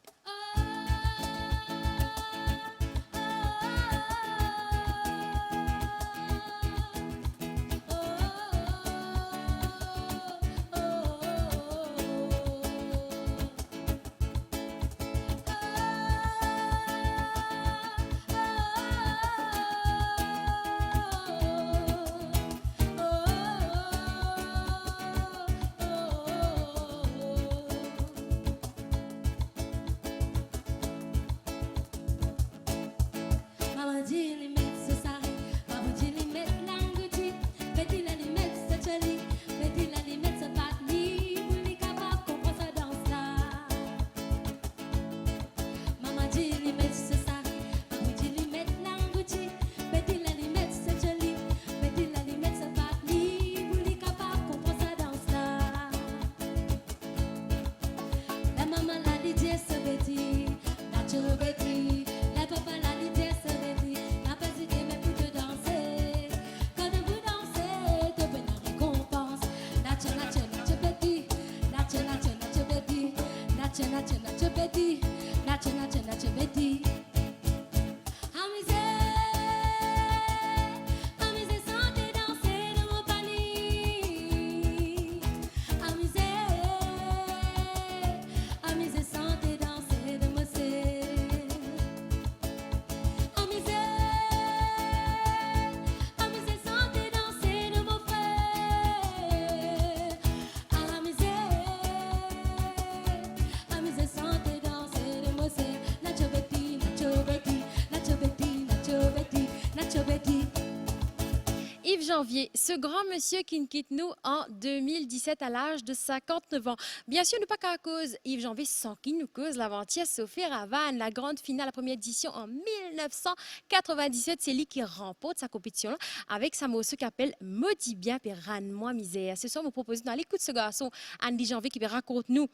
Yves Janvier, ce grand monsieur qui nous quitte nous en 2017 à l'âge de 59 ans. Bien sûr, nous pas qu'à cause Yves Janvier, sans qui nous cause l'avant-hier Sophie Ravane, la grande finale, la première édition en 1997. C'est lui qui remporte sa compétition avec sa morceau qui appelle Maudit bien et Ranne-moi misère. Ce soir, vous proposez dans l'écoute ce garçon, Andy Janvier, qui raconte nous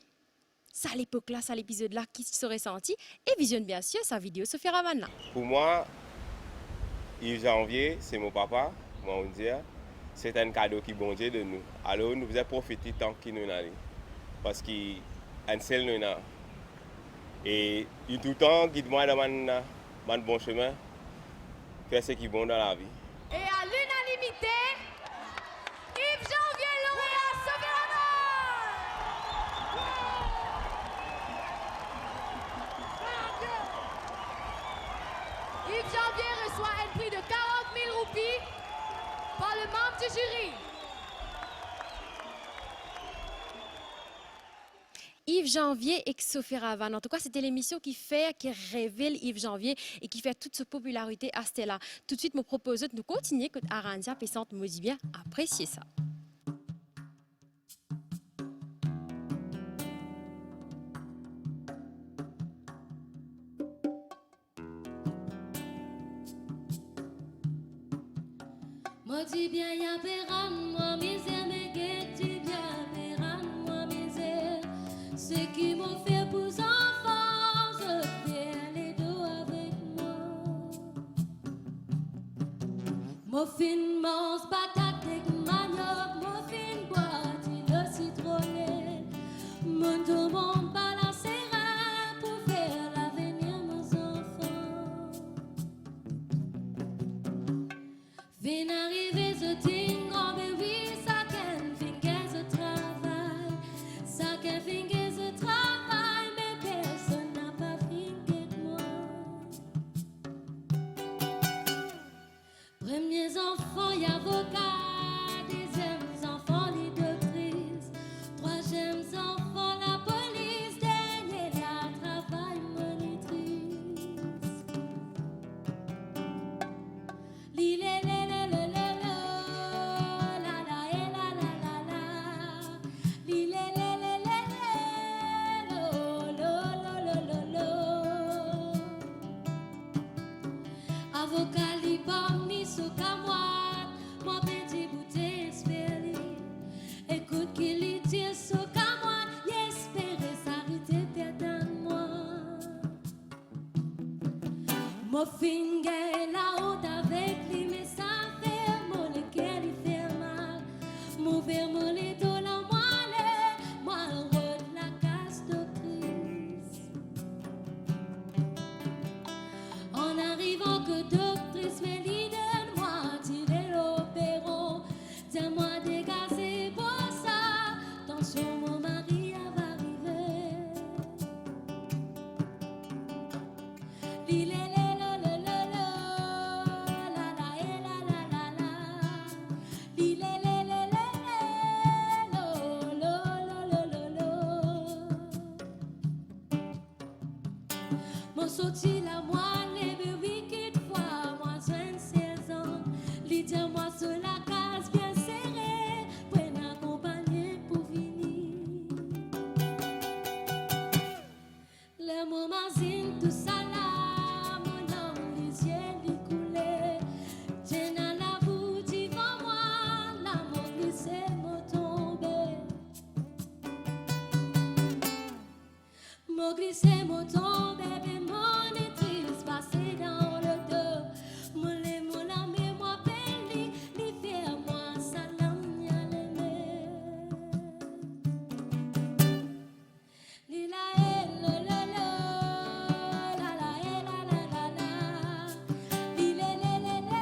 ça l'époque là, ça l'épisode là, qui serait senti et visionne bien sûr sa vidéo Sophie Ravan là. Pour moi, Yves Janvier, c'est mon papa, moi on dit, c'est un cadeau qui bon Dieu de nous. Alors nous faisons profiter tant qu'il nous a. Parce qu'il un seul nous a. Et tout le temps, guide-moi dans mon bon chemin, faire ce qui est bon dans la vie. Et à l'unanimité, Yves Janvier lauréat Sophie Ravan. Yves Janvier reçoit un prix de 40 000 roupies par le membre du jury. Yves Janvier et Sophie Ravan. En tout cas, c'était l'émission qui révèle Yves Janvier et qui fait toute sa popularité à Stella. Tout de suite, me propose de nous continuer que Arandia Pessante me dit bien apprécier ça. Moi dis bien y'a péran, moi misère, mais que tu bien péran, moi misère. Ce qui m'ont fait pour enfants, je fais les deux avec moi. Moi fin mange patate avec manioc, moi fin boire le citronnet. Mon tout monde balancera pour faire l'avenir mes enfants. Vin arriver ce tingo, mais oui, ça qu'un finger ce travail. Ça qu'un finger ce travail, mais personne n'a pas finger de moi. Premiers enfants, y avocat, deuxièmes enfants, les doctrices. Troisièmes enfants, la police, dernier la travail monitrice. L'île avocat li bam ni sou kamoine, moi petit bouteille espéré. Écoute qui li tire sou kamoine, y espérer s'arrêter tête moi. Moi finger la honte avec lui, mais ça fait mon lequel il fait mal. Mon verre mon dos la moelle, moi le rôle la casse doctrice. En arrivant que doctrice me dit donne-moi tirer l'opéron. Tiens-moi dégager pour ça. Attention mon mari va arriver. L'île mon sorti la moelle, mais oui, qu'il fois, moi, 16 ans. Lydia, moi, sur la case bien serrée, pour m'accompagner pour finir. Le moment, zine, tout ça là, mon âme, les yeux, les coulés. Tiens à la boue, devant moi, l'amour glissé, m'a tombé. M'a glissé, m'a tombé, mais mon étrise passé dans le dos. Moulé, moula, mais moi, belli, li fait moi, salam, y'a l'aimé. Li la, la, la, la, la, la, la, la, la. Li, la, la, la, la,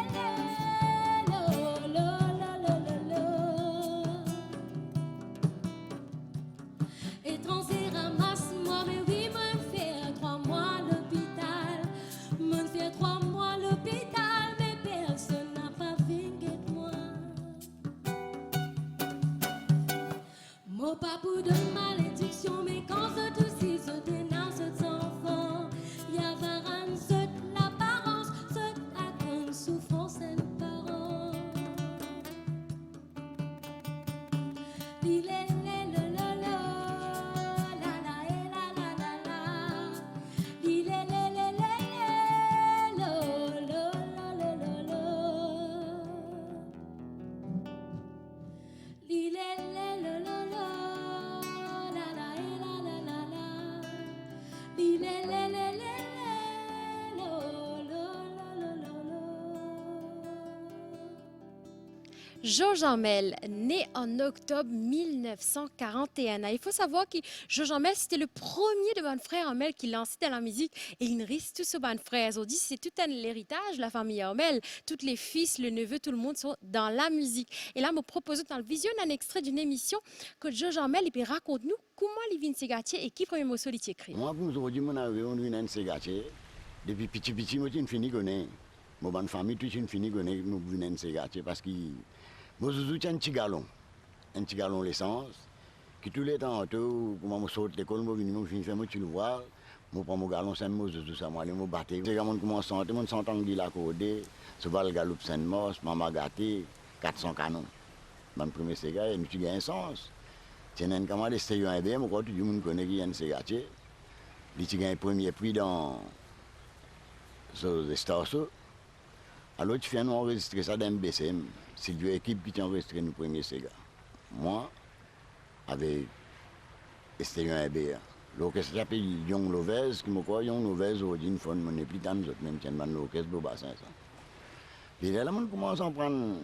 la, la, la, la, la. Étranger ramasse-moi, mais oui, me fait 3 mois l'hôpital. Me fait 3 mois l'hôpital, mais personne n'a pas vingué de moi. Mon papou de malédiction, mais quand je te suis, je dénonce cet enfant. Y'a varan, cette l'apparence, cette grande souffrance, un parent. Il est Georges Hamel, né en octobre 1941. Il faut savoir que Georges Hamel, c'était le premier de mon frère Hamel qui lançait dans la musique et il reste tous ses bons frères. On dit c'est tout un héritage, la famille Hamel. Tous les fils, le neveu, tout le monde sont dans la musique. Et là, me propose dans le vision un extrait d'une émission que Georges Hamel il raconte nous comment il vient de Ségatier et qui premier mot il écrit. Moi, pour aujourd'hui, mon arrivé, on vient de Ségatier. Depuis petit, moi, j'ai fini connaître. Mon bonne famille, tout une fini connaître, nous venons de Ségatier parce que moi, j'ai un petit galon l'essence, qui tous les temps, quand je sors de l'école, je fais mon petit voir, je prends mon galon, c'est moi, tout ça, moi, je me battre. C'est quand je commence à sentir, je sens que la codé, ce va le galop Saint-Mors, maman gâté, 400 canons. Mon premier cigare, je suis un sens. Tiens, un camarade, c'est un bien, moi, tout le monde connaît qui est un Ségatier. Il a gagné le premier prix dans ce Stars. Alors, tu fais enregistrer ça dans MBCM. C'est l'équipe qui t'a enregistré nos premiers Sega. Moi, avec ST1B. L'orchestre s'appelle Young Lovez, qui me croit Young Lovez, au d'une fois, mon plus tant, même tiens, l'orchestre de bassin. Puis là, on commence à prendre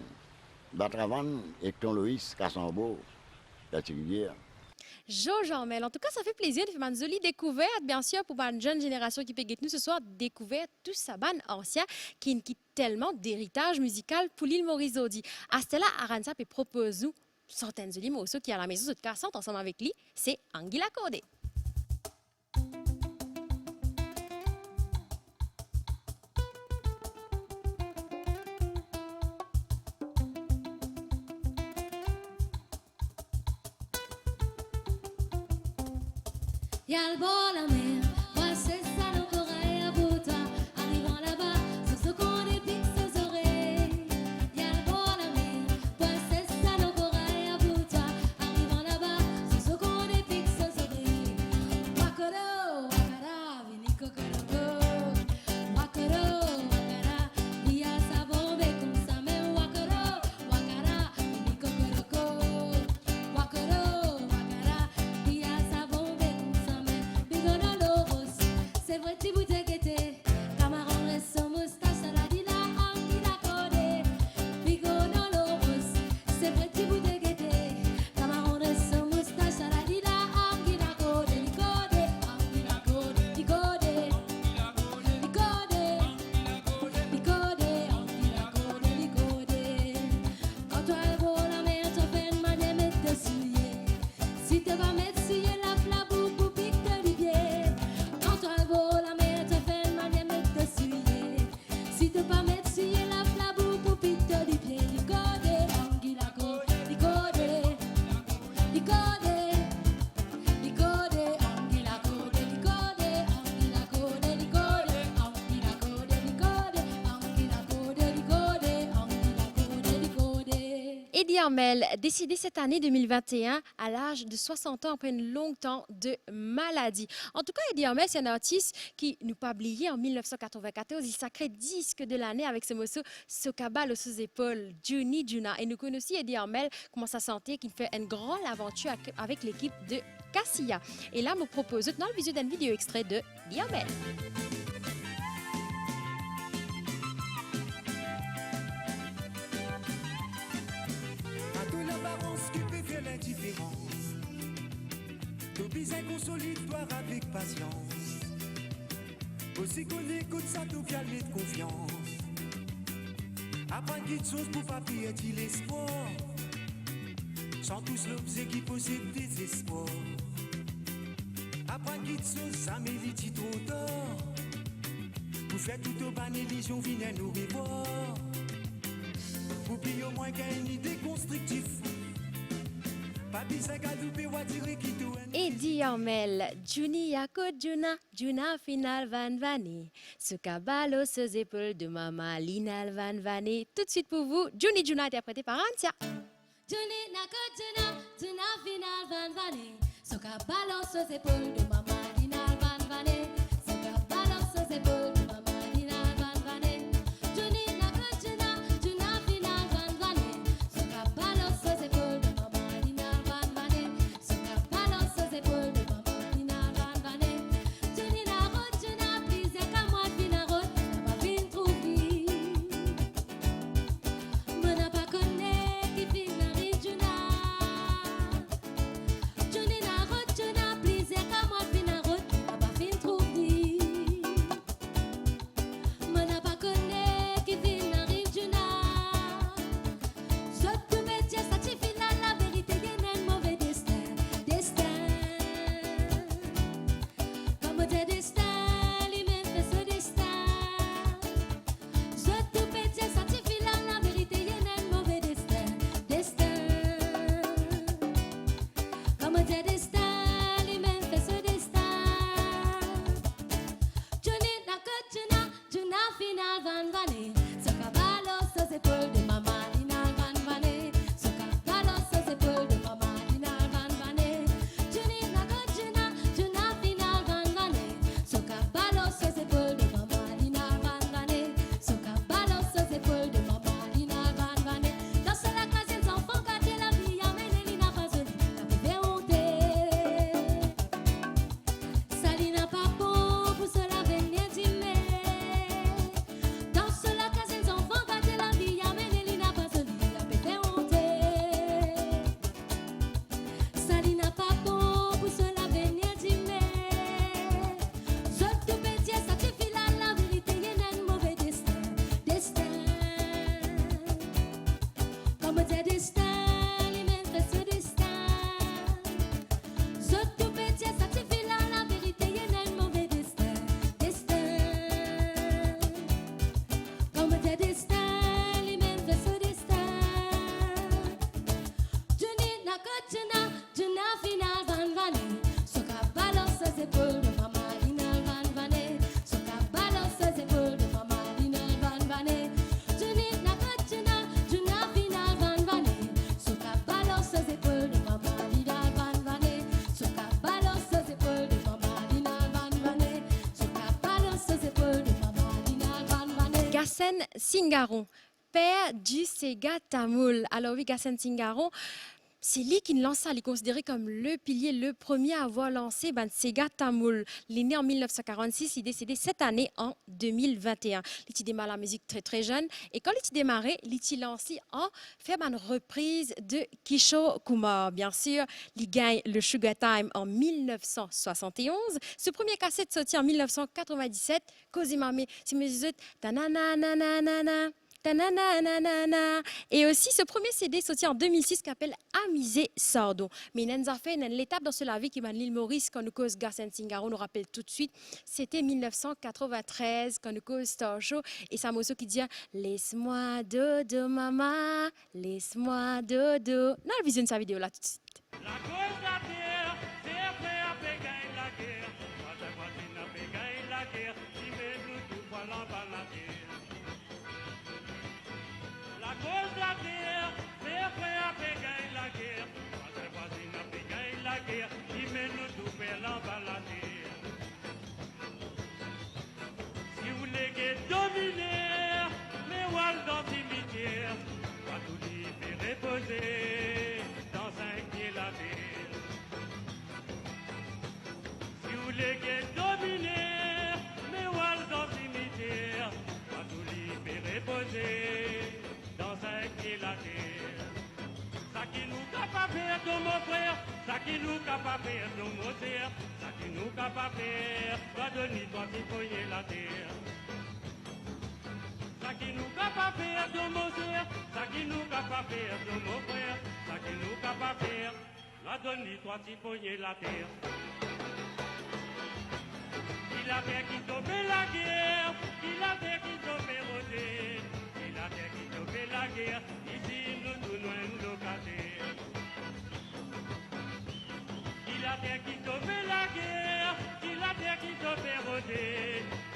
Batravan, Hector Loïs, Cassambo, la Rivière. Georges Hamel, en tout cas, ça fait plaisir de faire une jolie découverte, bien sûr, pour une jeune génération qui peut nous ce soir, découvrir tout ça, ban ancien, qui tellement d'héritage musical pour l'île Maurice Audi. À cela, Aranza peut proposer nous centaines de morceaux qui à la maison de Cassante ensemble avec lui, c'est Anguilla Codé. Y'a le bord la mer, moi c'est ça nos oreilles à bout de toi. Arrivant là-bas, c'est ce qu'on épique ses oreilles. Y'a le bord la mer, moi c'est ça nos oreilles à bout de toi. Arrivant là-bas, c'est ce qu'on épique ses oreilles. Wakoro, wakara, vini kokoroko. Wakoro, wakara, via sa bombe comme ça. Mais wakoro, wakara, vini kokoroko. Wakoro, wakara, via sa bombe. C'est vrai, tu vous déguettez. Camarade, reste son moustache à la dina, Anguilla Codé. Bigono l'oros. C'est vrai, tu vous déguettez. Camarade, reste son moustache à la dina, Anguilla Codé. Licodé, Anguilla Codé. Licodé, Licodé, Licodé, Anguilla Codé, Licodé. Quand toi elle vaut la mer, tu fais une manière mettre de souiller. Si tu vas mettre souiller la flabou pour pique de l'hiver. Quand toi elle vaut la mer, tu fais une manière mettre de souiller. Si tu vas mettre souiller la flabou pour pique de l'hiver. Licodé, Anguilla Codé, Licodé, Licodé, Licodé, Anguilla Codé, Licodé, Anguilla Codé, Licodé, Anguilla Codé, Licodé, Anguilla Codé, Licodé, Anguilla Codé, Licodé. Eddie Hamel, décédé cette année 2021 à l'âge de 60 ans après un long temps de maladie. En tout cas, Eddie Hamel, c'est un artiste qui nous pas oublié en 1994. Il sacré disque de l'année avec ce morceau Sokabalo sous épaules, Juni Juna. Et nous connaissons Eddie Hamel, comment ça sentait qu'il fait une grande aventure avec l'équipe de Cassia. Et là, me propose dans le visuel d'une vidéo extrait de Eddie Hamel. À toute l'apparence qui peut faire l'indifférence. T'oblige un consolitoire avec patience. Aussi qu'on écoute ça, tout calme de confiance. Apprends quelque chose pour pas perdre l'espoir. Sans tous l'objet qui possède des espoirs. Apprends quelque chose, ça mérite trop tard. Pour faire tout au bas, l'élision vient nous revoir. Pour payer au moins qu'une idée constructive. Pas besoin qu'à louper ou à dire qui tout est. Eddie Hamel, Juni Yako Juna, Juna final van vani. Ce cabalo ses épaules de maman Linal van vani. Tout de suite pour vous, Juni Juna interprété par Antia. Juni nako juna, juna final van vane. Soka balance aux épaules de maman Linal van vane. Soka balance aux épaules de maman Linal van vane. Juni nako juna, juna final van vane. Soka balance aux épaules de maman Linal van vane. Soka balance aux épaules de maman Linal van vane. Juni nako juna, please y'a moi fina route, ma fin trouver. Me n'a pas connaît. Gassen Singaron, père du Sega Tamoul. Alors oui, Gassen Singaron, c'est lui qui lance ça, il est considéré comme le pilier, le premier à avoir lancé Sega Tamoul. Il est né en 1946, il est décédé cette année en 2021. Il démarre la musique très très jeune et quand il démarré, il a lancé en fait une reprise de Kishore Kumar. Bien sûr, il gagne le Sugar Time en 1971. Ce premier cassette sorti en 1997, Kozimame, c'est musique tananana. Ta-na-na-na-na-na. Et aussi, ce premier CD sorti en 2006 qui s'appelle Amusé Sardo. Mais il y a fait l'étape dans la vie qui m'a l'île Maurice, quand nous cause Gassen Singaro, nous rappelle tout de suite. C'était 1993, quand nous cause Star Show. Et c'est un morceau qui dit laisse-moi dodo, maman, laisse-moi dodo. Non, visionne sa vidéo là tout de suite. La cause de la terre, c'est prêt à pégayer la guerre. Pas de voisine à pégayer la guerre, si mais nous tout voilà par la terre. La cause de la terre, c'est prêt à pégayer la guerre. Pas de voisine à pégayer la guerre, si mais nous tout voilà par la terre. Si vous voulez dominer, mais wall dans cimetière, pas tout libérer reposer dans un pied la terre. Si vous voulez dominer, mais wall dans cimetière, pas tout libérer reposer dans un pied la terre. Ça qui nous capable faire de mon frère, ça qui nous capable faire de mon frère, ça qui nous capable faire, va donner toi qui foyer la terre. Ça qui nous capable faire de mon frère, ça qui nous capable faire de mon frère, ça qui nous capable faire, la donner toi qui foyer la terre. Il a fait qui sauver la guerre, il a fait qui sauver Rodé, il a fait qui sauver la guerre, ici nous tournons une locataire. Il a fait qui sauver la guerre, il a fait qui sauver Rodé,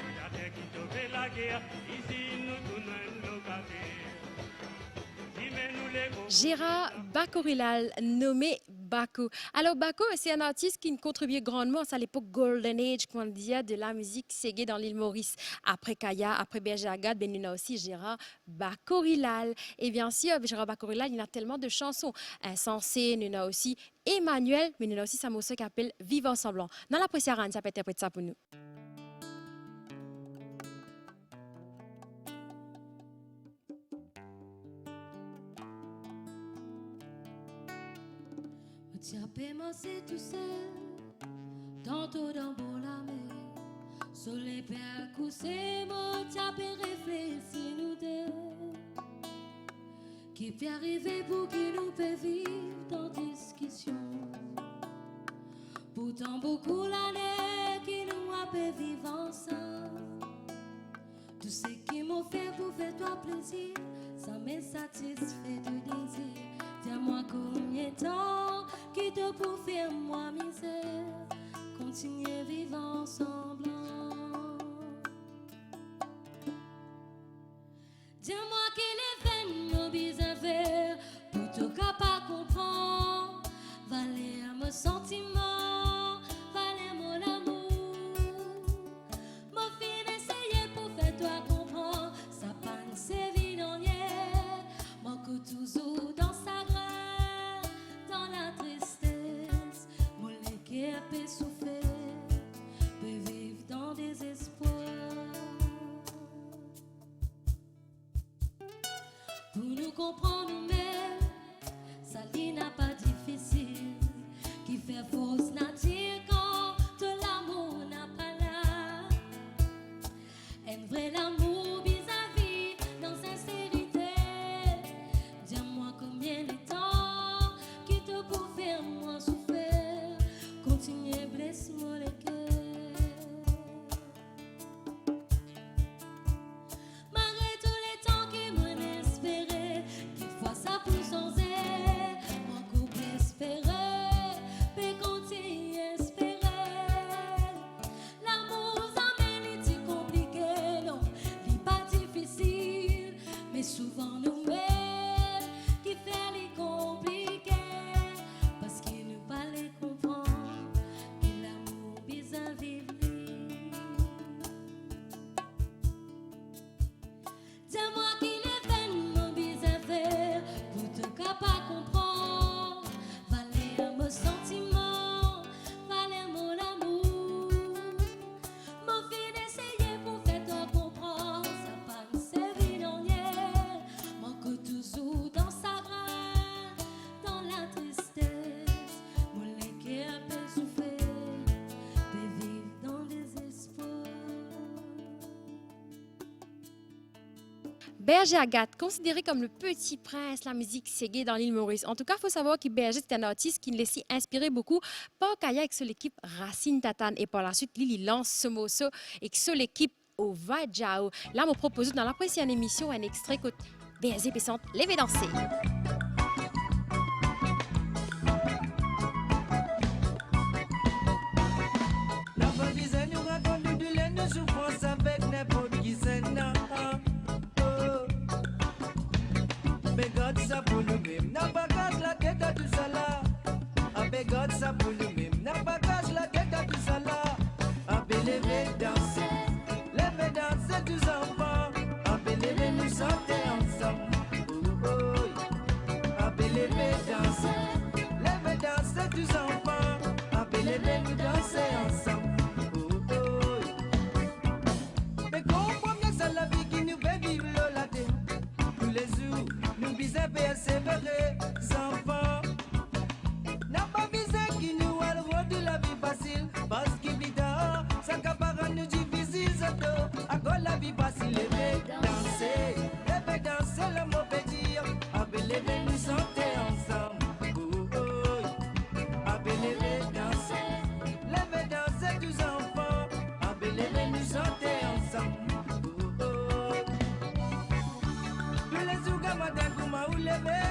il a fait qui sauver la guerre, ici nous tournons une locataire. Gérard Bakorilal, nommé Bako. Alors Bako, c'est un artiste qui contribuait grandement à l'époque Golden Age, qu'on disait, de la musique séguée dans l'île Maurice. Après Kaya, après Berger Agathe, il y a aussi Gérard Bakorilal. Et bien sûr, Gérard Bakorilal, il y a tellement de chansons. Insensé, il y a aussi Emmanuel, mais il y a aussi sa morceau qui s'appelle Vivre ensemble. Dans la précieuse ça peut interpréter ça pour nous. Tiens, paiement, c'est tout seul, tantôt dans la mer. Sur les pères coussés, mon tiens, réfléchir nous deux. Qui peut arriver pour qui nous peut vivre dans discussion. Pourtant, beaucoup l'année qui nous a pu vivre ensemble. Tout ce qui m'a fait pour faire toi plaisir, ça me satisfait de désir. Dis-moi combien de temps qui te pour faire moi misère, continuer vivre ensemble. Dis-moi qu'il est nos besoins faire pour te capable comprendre, valer mon sentiment, valer mon amour. Mon fin essayer pour faire toi comprendre, ça pas c'est évident hier, mon coup toujours dans sa grâce, dans la tristesse, mon cœur peut souffrir, peut vivre dans des espoirs. Pour nous comprendre nous-mêmes, ça n'y n'a pas difficile, qui fait fausse nature quand de l'amour n'a pas là. Un vrai l'amour vis-à-vis dans sincérité. Dis-moi combien de temps qui te pour faire moi souffrir, continuer blesse moi le cœur. Malgré tous les temps qui m'ont espéré, qu'il fois ça pour sans aide, mon couple espéré, peut continuer espérer. L'amour ça mène est compliqué, non, n'est pas difficile, mais souvent nous-mêmes qui fait les compliqués, parce qu'il ne pas les comprendre, que l'amour bizarre vivre. C'est moi qui les fais mon bizarre faire pour te capable comprendre. Valait mon sentiment, valait mon amour. Mon fils d'essayer pour faire te comprendre. Ça pas une série dernière. Manque toujours dans sa graine, dans la tristesse. Mon lait a peu souffert, de vivre dans le désespoir. Berger Agathe, considéré comme le petit prince de la musique séguée dans l'île Maurice. En tout cas, il faut savoir que Berger, c'est un artiste qui laisse inspiré beaucoup par Kaya avec l'équipe Racine Tatane. Et par la suite, Lili lance ce morceau avec l'équipe Ova Jao. Là, je propose dans la prochaine émission un extrait que Berger Pessante lève danser. La valise nous raconte du lait de souffrance avec n'importe qui c'est non. Mais God ça pour nous-mêmes, n'a pas cache la tête à tout ça là. Mais God ça pour nous-mêmes, n'a pas cache la tête à tout ça là. Levez danser tous enfants. Levez nous chanter ensemble. Levez danser tous enfants. Levez nous danser ensemble. Mais comprends bien ça la vie qui nous fait vivre la terre. Tous les jours, nous bisons persévérer, enfants. N'a pas visé qui nous a le roi de la vie facile. Parce qu'il vit dehors, ça capara nous difficile, ça tout. À quoi la vie facile, levez danser, le mot peut dire. Levez nous chanter ensemble. Levez danser tous enfants. Levez nous chanter ensemble. Tous les jours, matin, comment vous levez?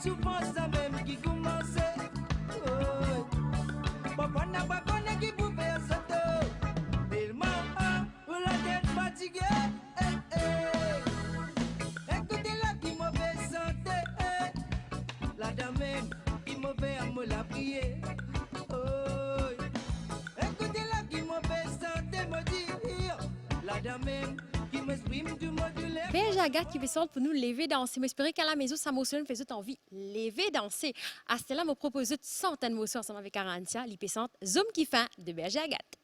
Souffrance ça même qui commence. Papa n'a pas connu qui pouvait sauter. Tellement, vous la tête fatiguée. Écoutez là qui mauvais santé. La dame même qui mauvais à me la prier. Écoutez là qui mauvais santé me dire. La dame même qui m'exprime du modulaire. Berger Agathe qui Pessante pour nous lever danser. J'espère qu'à la maison, ça m'a fait envie lever danser. À cela, je propose centaines de morceaux ensemble avec Arantia, l'Ipessante, Zoom qui fait de Berger Agathe.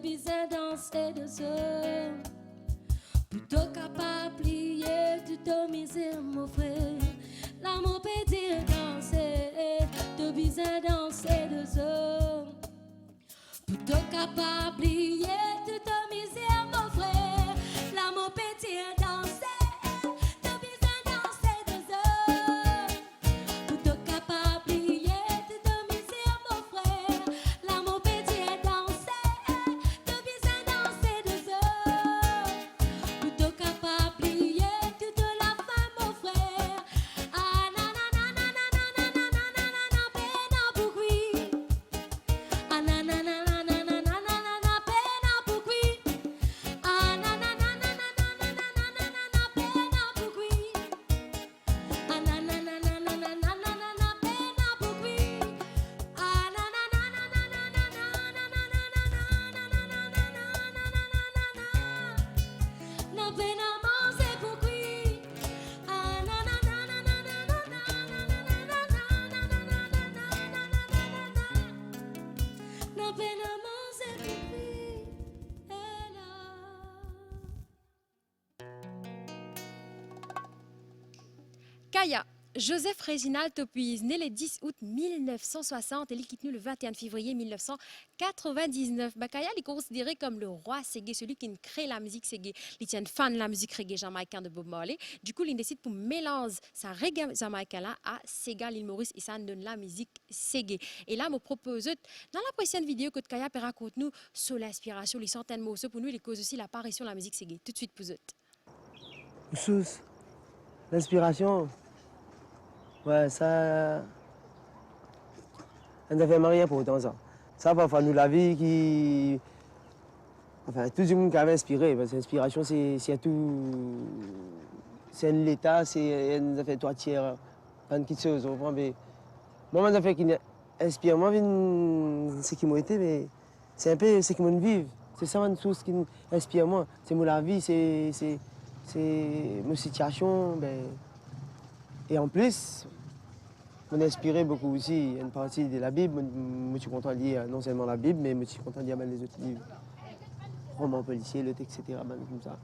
besoin danser de ce. Plutôt capable plier, tu te miser, mon frère. L'amour peut dire danser, te besoin danser de ce. Plutôt capable plier, tu te miser, mon frère. L'amour peut dire danser, te besoin danser de ce. Plutôt capable plier, tu te miser, mon frère. L'amour peut dire danser, te besoin danser de ce. Plutôt capable plier, tu te la fais, mon frère. Ah na na na na na na na na na na na na peine pour qui. Ah na na na na na na na na na na peine pour qui. Ah na na na na na na na na na na na na peine pour qui. Ah na na na na na na na na na na peine pour qui. Ah na na na na na na na na na na na na na peine à manger pour qui. Ah na na na na na na na na na peine à manger pour qui. Kaya, Joseph Réginald Topuise, né le 10 août 1960 et il quitte nous le 21 février 1999. Kaya est considéré comme le roi Ségué, celui qui crée la musique Ségué. Il tient fan de la musique reggae jamaïcaine de Bob Marley. Du coup, il décide pour mélanger sa reggae jamaïcaine à Séga, l'île Maurice, et ça donne la musique Ségué. Et là, je propose, dans la prochaine vidéo, que Kaya peut raconter nous sur l'inspiration, les centaines de mots pour nous, il cause aussi l'apparition de la musique Ségué. Tout de suite, pour eux. Sous l'inspiration, ouais, ça. On ne fait rien pour autant ça. Ça, parfois, nous, la vie qui. Enfin, tout le monde qui avait inspiré, parce que l'inspiration, c'est tout. C'est un état, c'est un fait trois tiers, pas une petite chose. Mais moi, je fait qui inspire. Moi, ce qui m'a été, mais c'est un peu ce qui m'a vécu. C'est ça une chose qui inspire moi. C'est moi la vie, c'est ma situation. Ben, et en plus, m'ont inspiré beaucoup aussi une partie de la Bible. Je suis content de lire non seulement la Bible, mais je suis content de lire les autres livres. Romans policiers, le texte, etc. Comme ça.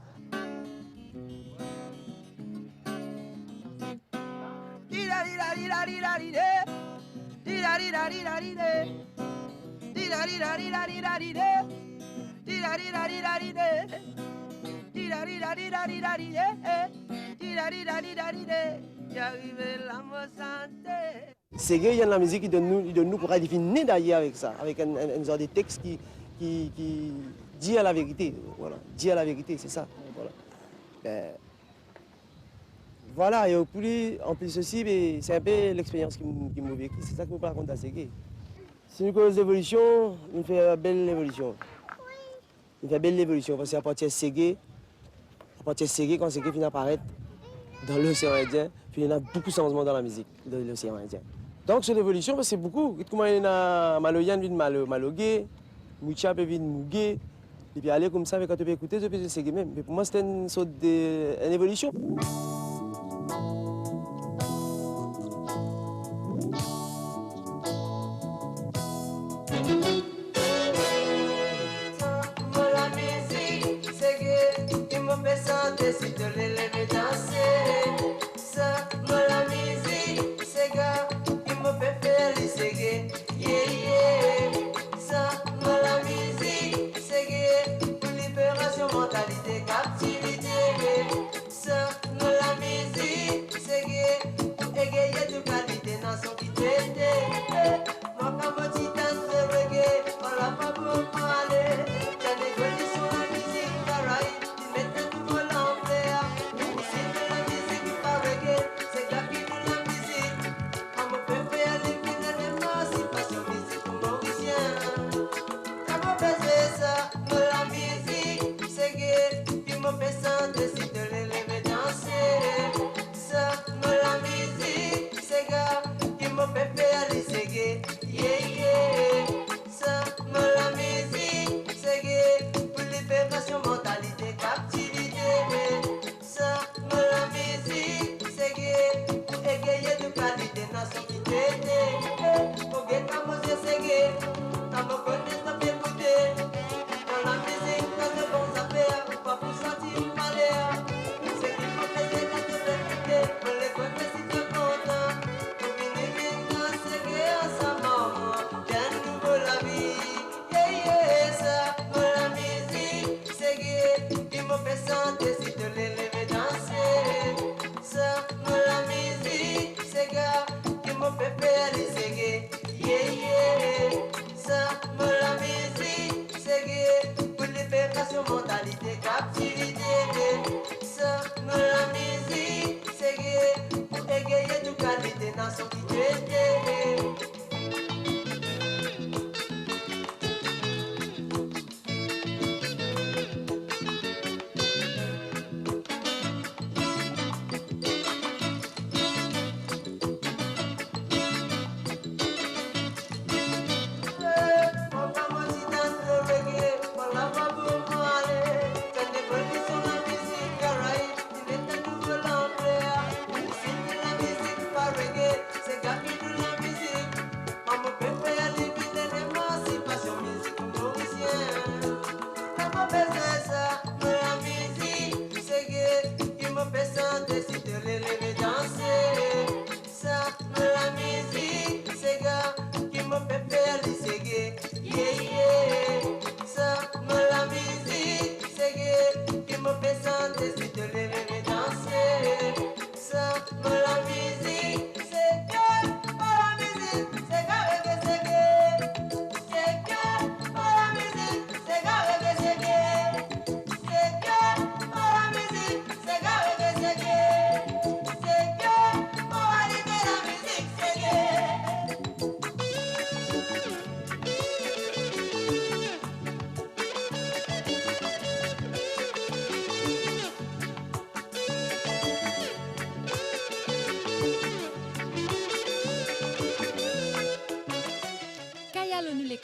Ségué, il y a de la musique qui donne nous pour définir d'ailleurs avec ça, avec un genre de texte qui dit à la vérité. Voilà, dit à la vérité, c'est ça. Voilà. Voilà, et en plus aussi, c'est un peu l'expérience qui m'a vécu, c'est ça que je me raconte à Ségué. C'est une cause d'évolution, il fait une belle évolution. Il fait une belle évolution, parce qu'à partir de Ségué, quand Ségué finit à apparaître dans l'océan Indien, puis il y a beaucoup de changements dans la musique de l'océan Indien. Donc c'est l'évolution, c'est beaucoup. Comment il y a Maloyan vient de Malogué, Moucha vient de Mougué, et puis aller comme ça, quand tu peux écouter, tu peux Ségué même. Mais pour moi, c'était une sorte d'évolution. Si tu les lèves danser, ça, moi la musique, c'est gars, il me fait faire les ségués, yeah, yeah. Ça, moi la musique, c'est gay, pour libération, mentalité, captivité. Ça, moi la musique, c'est gay, pour égayer toute qualité, nation qui t'aide. Moi, quand mon titan de reggae, on l'a pas pour parler, t'as des conditions sur la musique, pareil.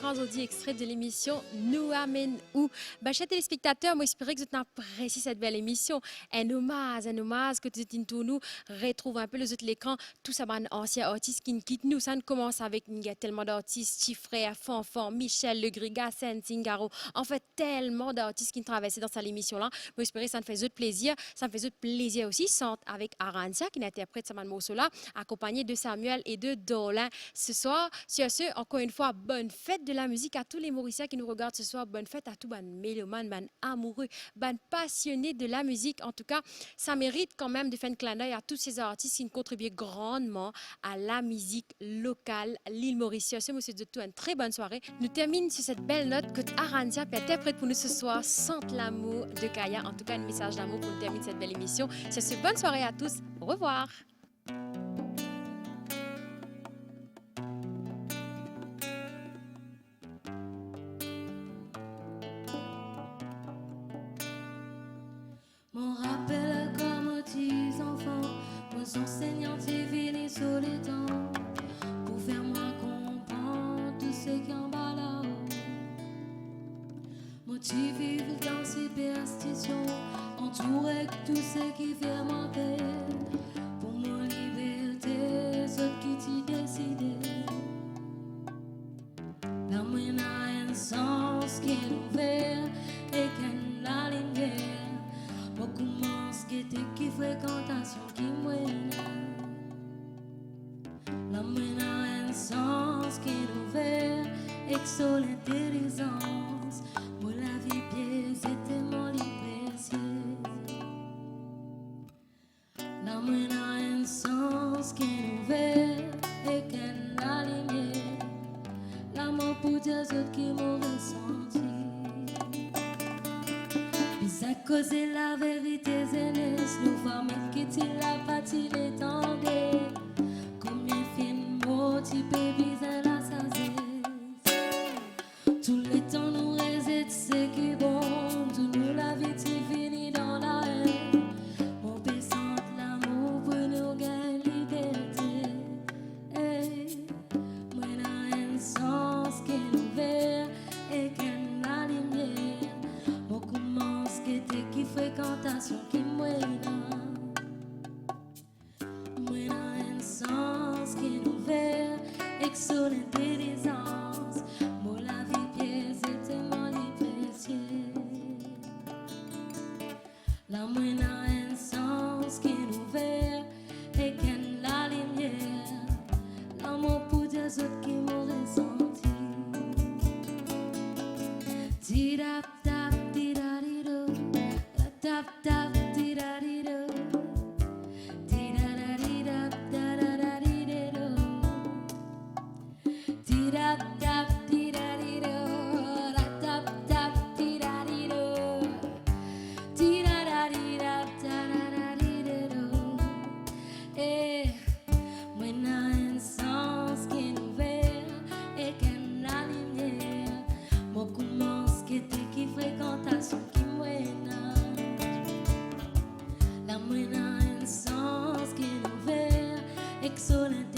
différents audios extraits de l'émission Nous amène où. Chers téléspectateurs, moi j'espère que vous avez apprécié cette belle émission. Un hommage que tout nous retrouve un peu les autres l'écran, tout ça ban anciens artistes qui nous quittent nous. Ça ne commence avec il y a tellement d'artistes, Chiffré, Fanfan, Michel Legriga, Singaro. En fait, tellement d'artistes qui traversaient dans cette émission-là. Moi j'espère que ça me fait autre plaisir. Ça me fait autre plaisir aussi, avec Arancia qui interprète ce morceau-là, accompagné de Samuel et de Dolin. Ce soir, sur ce, encore une fois, bonne fête de la musique à tous les Mauriciens qui nous regardent ce soir. Bonne fête à tous les mélomanes, les amoureux, les passionnés de la musique. En tout cas, ça mérite quand même de faire un clin d'œil à tous ces artistes qui contribuent grandement à la musique locale, l'île Mauritius. Monsieur de tout, une très bonne soirée. Nous terminons sur cette belle note que Arancia peut interprète pour nous ce soir, Sente l'amour de Kaya. En tout cas, un message d'amour pour terminer cette belle émission. Sur ce, bonne soirée à tous. Au revoir. Mon rappel comme aux petits enfants, nos enseignants divinent sur les temps pour faire moi comprendre tout ce qui en bas là-haut. Motivé dans superstition, entouré de tout ce qui fait manquer pour mon liberté, ce qui t'y décidé. La moine a un sens qui est ouvert et qu'elle a lumière. Beaucoup commence qui fréquentation qui moine. La moine a un sens qui est ouvert et que sur l'intelligence. Pour la vie pied, c'est tellement précieux. La moine a un sens qui est ouvert et qu'elle a lumière. L'amour pour des autres qui m'ont ressenti. Puis à cause de la vérité, zénesse, nous femmes qui t'il la partie l'étendue. Combien film motivés, bisous la sagesse. Tout le temps nous résiste, c'est qui bon. Tout nous la vie t'y finit dans la haine. Mon baissante l'amour pour nous gagner liberté. Hey. Moi n'a un sens qui est ouvert et qu'elle a lumière. Mon commence qui était qui fréquentation qui moine. Moi n'a un sens qui est ouvert et que sur l'intelligence. Moi la vie pièce est tellement précieux. La moine a un sens qui est ouvert et qu'elle a lumière. L'amour pour des autres qui m'ont ressenti. Tap tap tidarido, tap tap tidarido, tidaradida dadadadido, tap tap tidarido, tap tap tidarido, tidaradida dadadadido. Eh, moi n'a un sens qui est ouvert et qu'elle a lumière. Mon commence qui était qui fréquentation qui moine. La moine a un sens qui est ouvert et que sur l'intelligence.